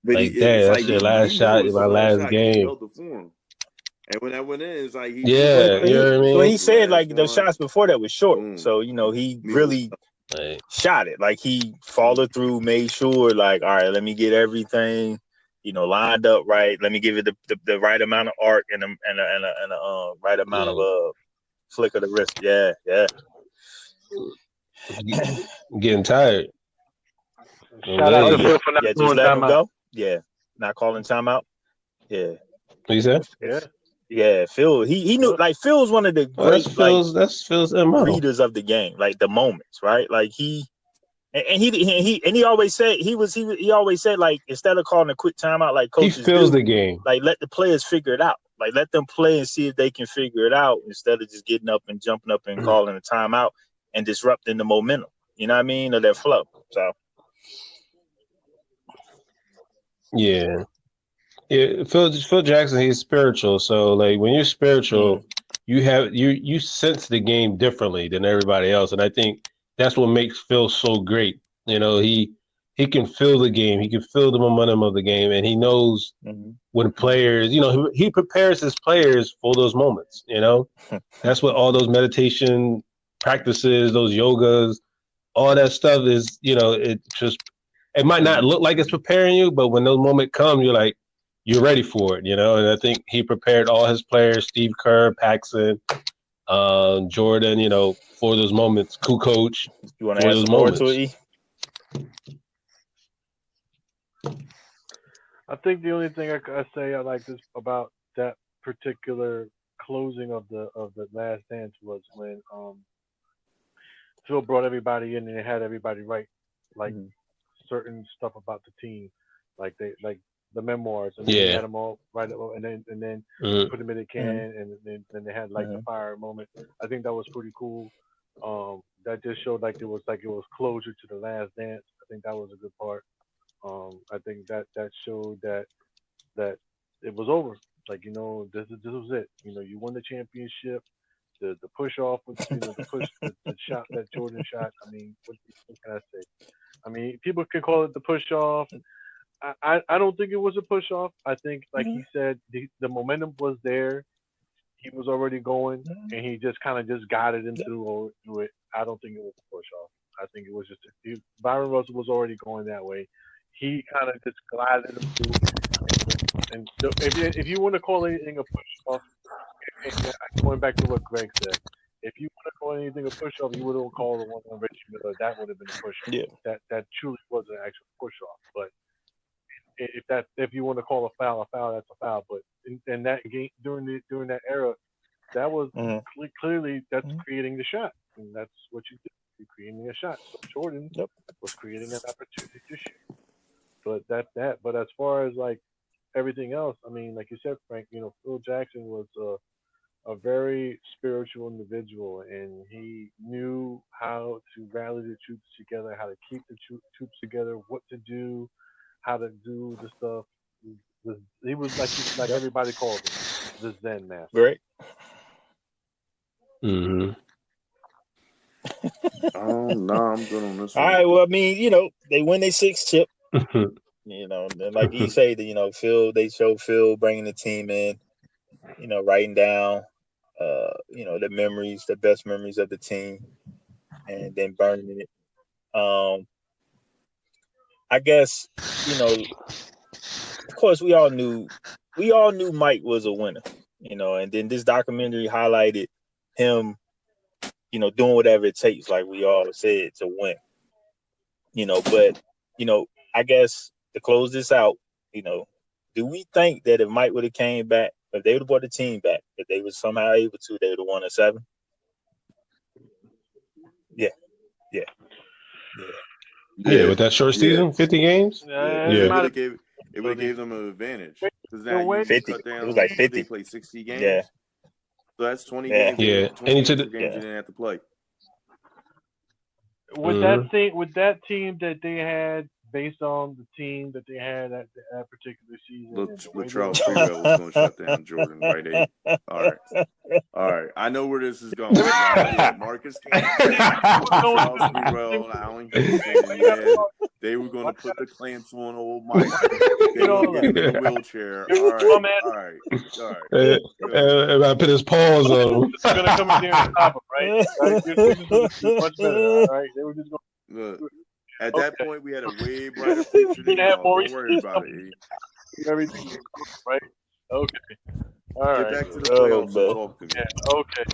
But like, damn, that's your last shot in my last game. And when that went in, it's like you know what I mean? So he said like the shots before that was short. So he really shot it. Like he followed through, made sure like, all right, let me get everything, lined up right. Let me give it the right amount of arc and a right amount of flick of the wrist. Yeah. I'm getting tired. Shout out to Phil for not just let him go. Yeah, not calling timeout. Yeah. What you said? Yeah, Phil. He knew. Like Phil's one of the great that's Phil's MO. readers of the game. Like the moments, right? Like he always said he always said like instead of calling a quick timeout like coaches he feels the game. Like let the players figure it out. Like let them play and see if they can figure it out instead of just getting up and jumping up and calling a timeout and disrupting the momentum. You know what I mean? Or their flow. So. Yeah. Phil Jackson, he's spiritual. So like when you're spiritual, you sense the game differently than everybody else. And I think that's what makes Phil so great. He can feel the game, he can feel the momentum of the game, and he knows when players, he prepares his players for those moments, That's what all those meditation practices, those yogas, all that stuff is, it might not look like it's preparing you, but when those moments come, you're ready for it, And I think he prepared all his players, Steve Kerr, Paxson, Jordan, for those moments. Coach. You want to add some more to it? I think the only thing I say I like this about that particular closing of the last dance was when Phil brought everybody in and they had everybody write certain stuff about the team, like the memoirs, and then they had them all write it, and then put them in a can, and then they had the fire moment. I think that was pretty cool. That just showed it was closure to the last dance. I think that was a good part. I think that showed that it was over. This was it. You won the championship. The push off was the shot that Jordan shot. I mean, what can I say? I mean, people can call it the push off. I don't think it was a push off. I think, like he said, the momentum was there. He was already going, and he just kind of just guided him through it. I don't think it was a push off. I think it was just Byron Russell was already going that way. He kind of just glided him through. And so if you want to call anything a push off, going back to what Greg said, if you want to call anything a push off, you would have called the one on Richie Miller. That would have been a push off. Yeah. That truly was an actual push off. But if you want to call a foul, that's a foul. But in that game during that era, that was clearly that's creating the shot, and that's what you did. You're creating a shot. So Jordan was creating an opportunity to shoot. But But as far as everything else, I mean, like you said, Frank, Phil Jackson was a very spiritual individual, and he knew how to rally the troops together, how to keep the troops together, what to do, how to do the stuff. He was like everybody called him, the Zen master. Right. Mm-hmm. Oh no, I'm good on this All one. right. Well, I mean, they win their 6th chip. And like you say, that they show Phil bringing the team in, writing down, the memories, the best memories of the team, and then burning it. I guess, of course, we all knew Mike was a winner, and then this documentary highlighted him, doing whatever it takes, like we all said, to win. But I guess to close this out, do we think that if Mike would have came back, if they would have brought the team back, if they were somehow able to, they would have won at 7? Yeah. Yeah, with that short season, 50 games. It would have gave them an advantage because now you 50. cut down. It was like 50. They played 60 games. Yeah. So that's 20 Yeah. games. Yeah. 20 And games you didn't have to play. With that team that they had, based on the team that they had at that particular season, Latrell Sprewell was going to shut down Jordan, right? All right. I know where this is going. Marcus Camp, Latrell Sprewell, Allen Houston. They were going to put the clamps on old Mike. They were going to get him in a wheelchair. All right. I put his paws on him. It's going to come in there and stop him, right? You're just going to do much better, all right? They were just going to... At that point, we had a way brighter future than y'all. Don't worry about it. Everything, right? Okay. All right. Get back to the playoffs and talk to me. Yeah, okay.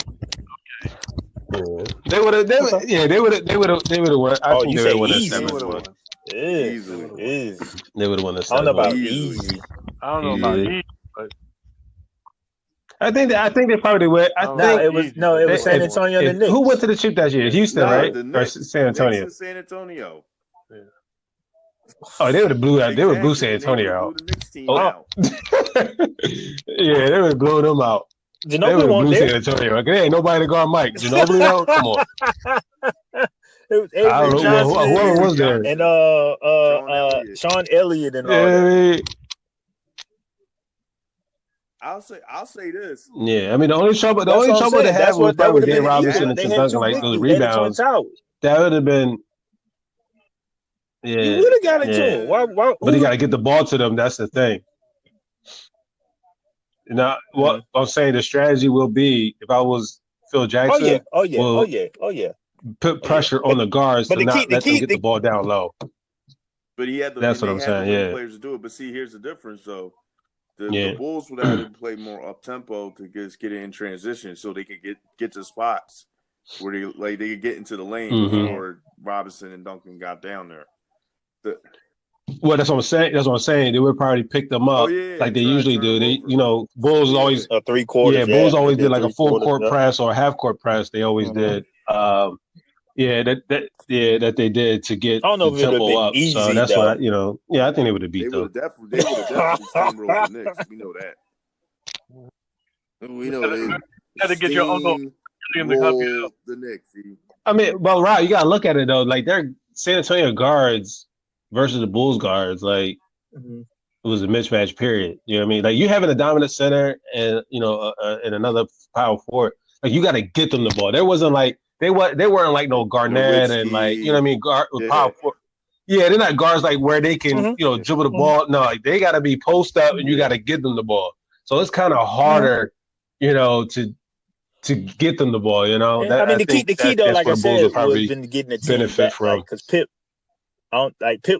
They would have won. I think they would have won. Easily. They would have won the 7. I don't know about easy. I don't know about easy, but I think they probably would. It was San Antonio and the Knicks. Who went to the chip that year? Houston, right? The Knicks, or San Antonio? Knicks and San Antonio. Yeah. Oh, they would have blew out. They would blew San Antonio out. The Knicks team out. Yeah, they would have blown them out. Ginobili won San Antonio. There ain't nobody to guard Mike. Ginobili, though? Come on. I don't know whoever was there. And Sean Elliott and all that. I'll say this. Yeah, I mean the only trouble they had was probably Dave Robinson and Tim Duncan, like those rebounds. That would have been. Yeah, you would have got it to him. Why, but you got to get the ball to them. That's the thing. Now, what I'm saying, the strategy will be if I was Phil Jackson. Oh yeah. Put pressure on the guards to not let them get the ball down low. But he had the. That's what I'm saying. Yeah, players to do it. But see, here's the difference, though. The Bulls would have to play more up tempo to just get it in transition, so they could get to spots where they could get into the lane before Robinson and Duncan got down there. Well, that's what I'm saying. They would probably pick them up like they usually do. They, Bulls always a 3/4. Yeah, Bulls always did like a full court press or a half court press. They always did. That they did to get the tempo up. Easy, so that's why I think they would have beat them. They would have definitely steamrolled the Knicks. We know that. We know they had to get your uncle the Knicks. See? I mean, well, Rob, you gotta look at it though. Like they're San Antonio guards versus the Bulls guards. Like it was a mismatch period. You know what I mean? Like you having a dominant center and and another power forward. Like you got to get them the ball. There wasn't like. They weren't like no Garnett and like guard with power forward. Yeah, they're not guards like where they can dribble the ball. No, like they got to be post up and you got to get them the ball. So it's kind of harder, to get them the ball. I mean, the key though, like I said, was been getting the team back because Pip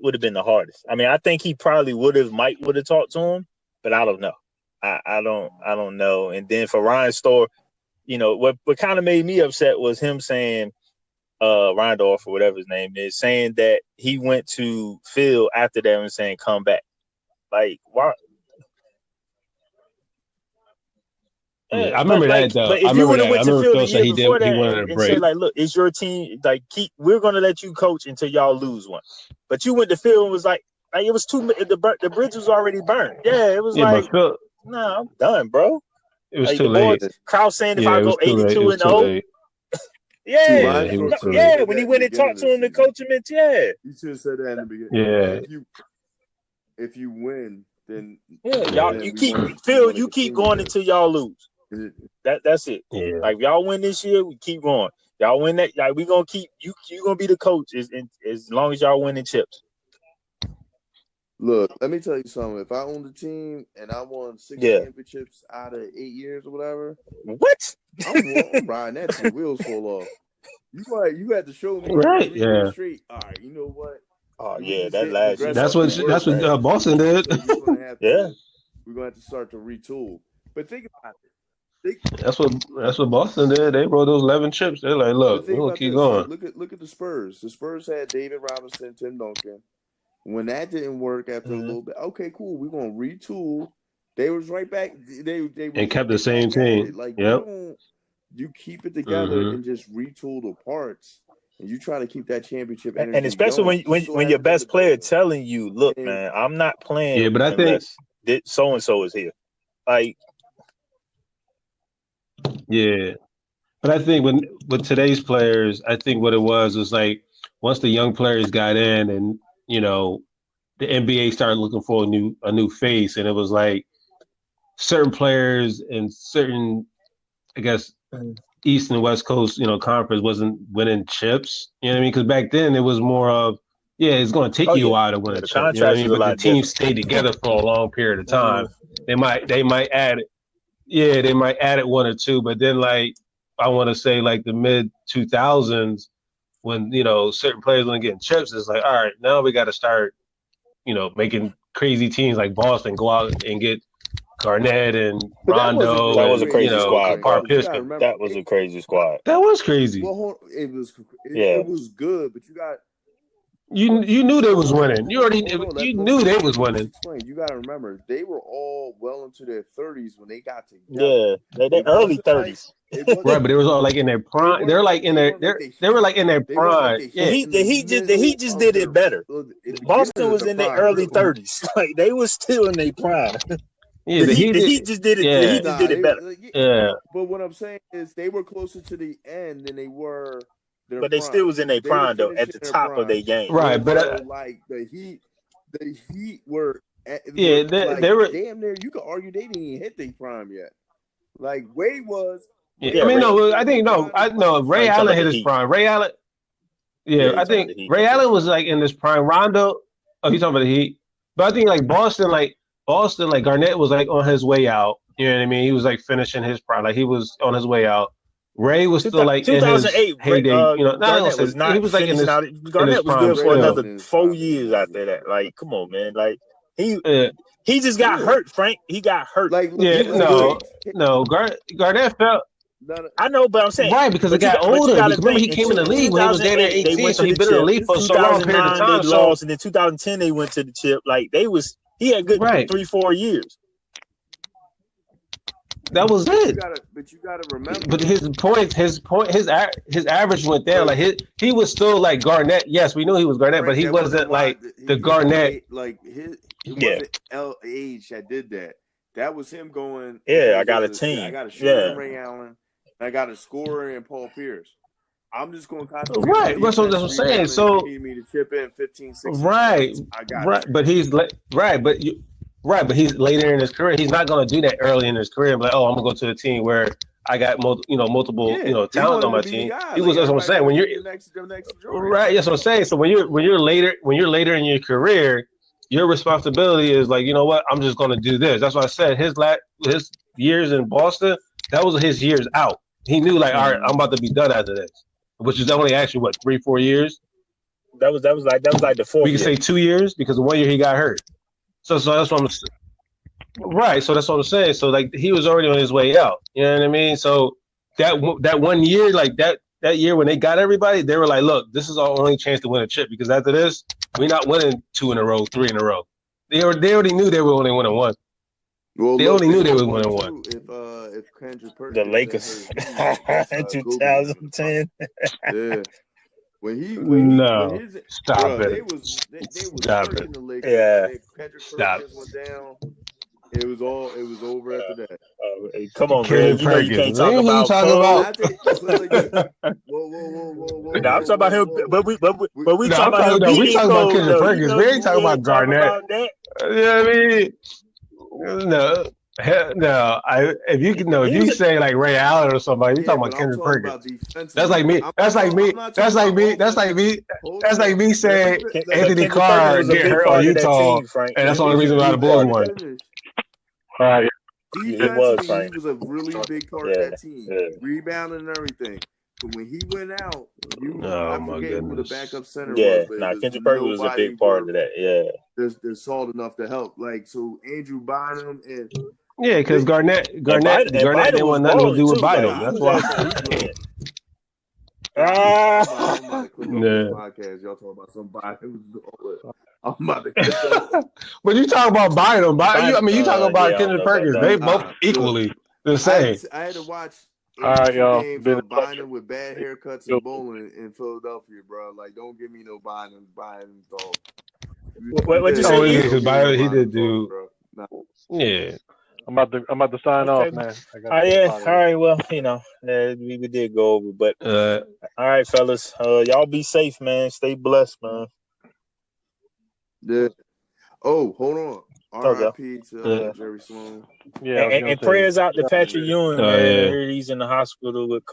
would have been the hardest. I mean, I think he probably Mike would have talked to him, but I don't know. I don't know. And then for Ryan Storr. What kind of made me upset was him saying, Rondorf or whatever his name is, saying that he went to Phil after that and saying, come back. Like, why? I remember that, though. But if you would have went to Phil the year before that and said, like, look, it's your team. Like, we're going to let you coach until y'all lose one. But you went to Phil and was like, Like it was the bridge was already burned. Yeah, it was like, but Phil, nah, I'm done, bro. it was Like too the boy late. Kraus saying if Yeah, I it go was too late. It 82 was and too 0, late. yeah, Yeah, he was too late. yeah. When he went and talked to him, the coach meant, yeah. You should have said that in the beginning. Yeah. If you win, then y'all then you we keep wanna- Phil, we you wanna keep continue going this. until y'all lose. That's it. Yeah. Like if y'all win this year, we keep going. Y'all win that, like we gonna keep you gonna be the coach as long as y'all winning chips. Look, let me tell you something. If I owned the team and I won 6 championships out of 8 years or whatever, what? I'm riding that till the wheels fall off. You had to show me Right, 3 yeah. years straight. All right, you know what? Oh We yeah, just that didn't last progress year. That's on what the that's work, what Boston did. So we're gonna have to, Yeah. we're gonna have to start to retool. But think about it. That's what Boston did. They rolled those 11 chips. They're like, But look, we're think gonna about keep this. going. Like, look at the Spurs. The Spurs had David Robinson, Tim Duncan. When that didn't work after a little bit, okay, cool. We're gonna retool. They was right back. They were And kept the right same back at team. it. Like Yep. you keep it together and just retool the parts, and you try to keep that championship energy. And especially going. when your best player telling you, look, man, I'm not playing Yeah, but I think unless so and so is here. Like, yeah. But I think with today's players, I think what it was like once the young players got in and, you know, the NBA started looking for a new face, and it was like certain players and certain, I guess, East and West Coast, you know, conference wasn't winning chips. You know what I mean? Because back then it was more of, yeah, it's going to take you a while to win a the chip. You know what I contracts mean? is a But the lot team different. stayed together for a long period of time. They might add it. Yeah, they might add it one or two, but then like I want to say like the mid 2000s when, you know, certain players weren't getting chips, it's like, all right, now we got to start, you know, making crazy teams like Boston go out and get Garnett and Rondo. That was a crazy you know, squad, bro. Piskin. That was a crazy squad. That was crazy. Well, it was good, but you got you knew they was winning. You knew they was winning. Explain. You got to remember they were all well into their 30s when they got together. Yeah, they early 30s. Right, but they was all like in their prime. They're like in their they were like in their prime. The Heat just did it better. Boston was in their early 30s. Like they was still in their prime. Yeah, the Heat just did it. Yeah. The Heat just did it better. Yeah. But what I'm saying is they were closer to the end than they were. But they still was in their prime though, at the top of their game. Right, but like the Heat were. Yeah, they were damn near. You could argue they didn't even hit their prime yet. Like Wade was. Yeah, I mean, I think Ray Allen hit his prime. Ray Allen. Yeah, I think Ray Allen was like in his prime. Rondo. Oh, he's talking about the Heat. But I think like Boston, Garnett was like on his way out. You know what I mean? He was like finishing his prime. Like he was on his way out. Ray was still like 2008 in his heyday. You know, Garnett was not. He was like Garnett was good for another 4 years after that. Like, come on, man. Like he just got hurt, Frank. He got hurt. Like, Garnett felt. I know, but I'm saying right because it got older. Remember, he came in the league when he was damn near 18, so he been in the league for so long period of time. They lost, and then 2010 they went to the chip. Like he had good 3-4 years. That was it. But you gotta remember. But his average went down. Like he was still like Garnett. Yes, we knew he was Garnett, but he wasn't like the Garnett. Like it wasn't LH that did that. That was him going. Yeah, I got a team. I got a shooter in Ray Allen. I got a scorer in Paul Pierce. I'm just going to concentrate. Right, that's what I'm saying. So you need me to chip in 15, 16 right, points. I got right. But he's but he's later in his career. He's not going to do that early in his career. Like, oh, I'm going to go to a team where I got multiple talent on my team. He was. That's what I'm saying. When you're right, that's what I'm saying. So when you're later in your career, your responsibility is like, you know what? I'm just going to do this. That's why I said his years in Boston. That was his years out. He knew like, all right, I'm about to be done after this, which is only actually 3-4 years. That was like the 4th. We can say 2 years because the 1 year he got hurt. So that's what I'm saying. Right. So that's what I'm saying. So like he was already on his way out. You know what I mean? So that 1 year, like that year when they got everybody, they were like, look, this is our only chance to win a chip because after this, we're not winning 2 in a row, 3 in a row. They already knew they were only winning 1. Well, they only knew they were winning 1. If Kendrick Perkins the Lakers in 2010. Yeah. Stop they it. was Stop it. working the Lakers. Yeah. Kendrick Stop. Perkins went down. It was over after that. Come on, Kendrick Greg. You know you Perkins. can't talk Ain't who you about talking Cole. about? Not that, but like this. Whoa. Nah, I'm talking about him, but we No, talking about him we beating talking about Cole. Kendrick Though. Perkins. We ain't talking about Garnett. About that. You know what I mean? No. No, if you say like Ray Allen or somebody, you talking about Kendrick Perkins. That's like me. That's like me saying Anthony Kendrick Carr Perkins was a get big hurt part on of that Utah, team, Frank. and that's the He only was a reason why the big Bulls part of won. All right. Defensively, he was a really big part of Yeah, that team, yeah. rebounding and everything. So when he went out, Oh, I my forget who the goodness. backup center Yeah, was, but nah, it was Kendrick Perkins was a nobody big part of that. Yeah. There's solid enough to help. Like so, Andrew Bynum and Yeah, because Garnett And didn't Biden was want nothing to balling do with too. Like, Bynum. he That's was why. actually hooping. I'm about to click off Yeah. this podcast. Y'all talking about somebody who's I'm about to click off. But you talk about Bynum. You talk about Kendrick Perkins. They both equally the same. I had to watch All right, y'all. games Been a of pleasure. Bynum with bad haircuts and bowling in Philadelphia, bro. Like, don't give me no Bynum talk. What you say? Oh, yeah, because Bynum, he did do. Bro. Nah. Yeah. I'm about to sign off, man. All right. Well, we did go over, but all right, fellas. Y'all be safe, man. Stay blessed, man. Yeah. Oh, hold on. R.I.P. to Jerry Sloan. Yeah, and prayers out to Patrick Ewing, man. Yeah. I heard he's in the hospital with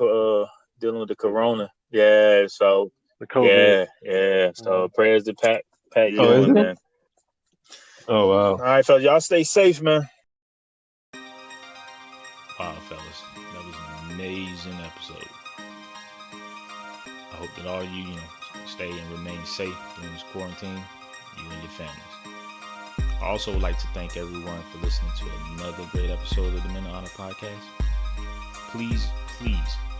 dealing with the corona. Yeah, so the COVID. yeah. So prayers to Pat Yeah. Ewing, man. Oh wow. All right, fellas, y'all stay safe, man. Wow, fellas, that was an amazing episode. I hope that all you stay and remain safe during this quarantine, you and your families. I also would like to thank everyone for listening to another great episode of the Men of Honor podcast. Please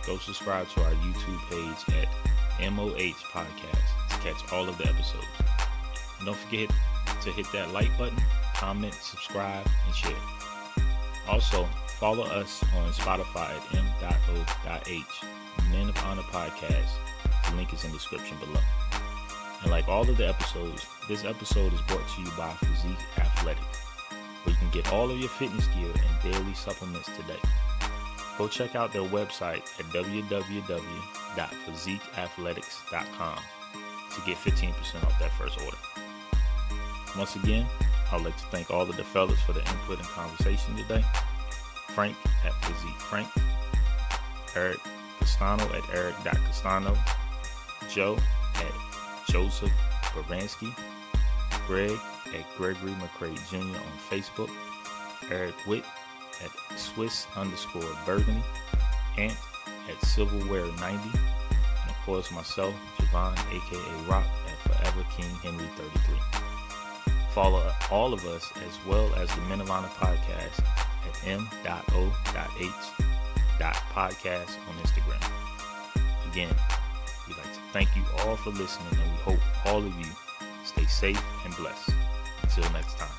go subscribe to our YouTube page at MOH Podcast to catch all of the episodes. And don't forget to hit that like button, comment, subscribe, and share. Also, follow us on Spotify at m.o.h, Men of Honor Podcast. The link is in the description below. And like all of the episodes, this episode is brought to you by Fezek Athletics, where you can get all of your fitness gear and daily supplements today. Go check out their website at www.fezekathletics.com to get 15% off that first order. Once again, I would like to thank all of the fellas for the input and conversation today. Frank at Fezek Frank, Erik Castano at Erik.Castano, Joe at Joseph Baranski, Greg at Gregory McCray Jr. on Facebook, Erik Witt at Swiss_Burgundy, Ant at Silverware90, and of course myself, Javon, aka Rock, at Forever King Henry 33. Follow all of us as well as the Men of Honor podcast at m.o.h.podcast on Instagram. Again, we'd like to thank you all for listening, and we hope all of you stay safe and blessed. Until next time.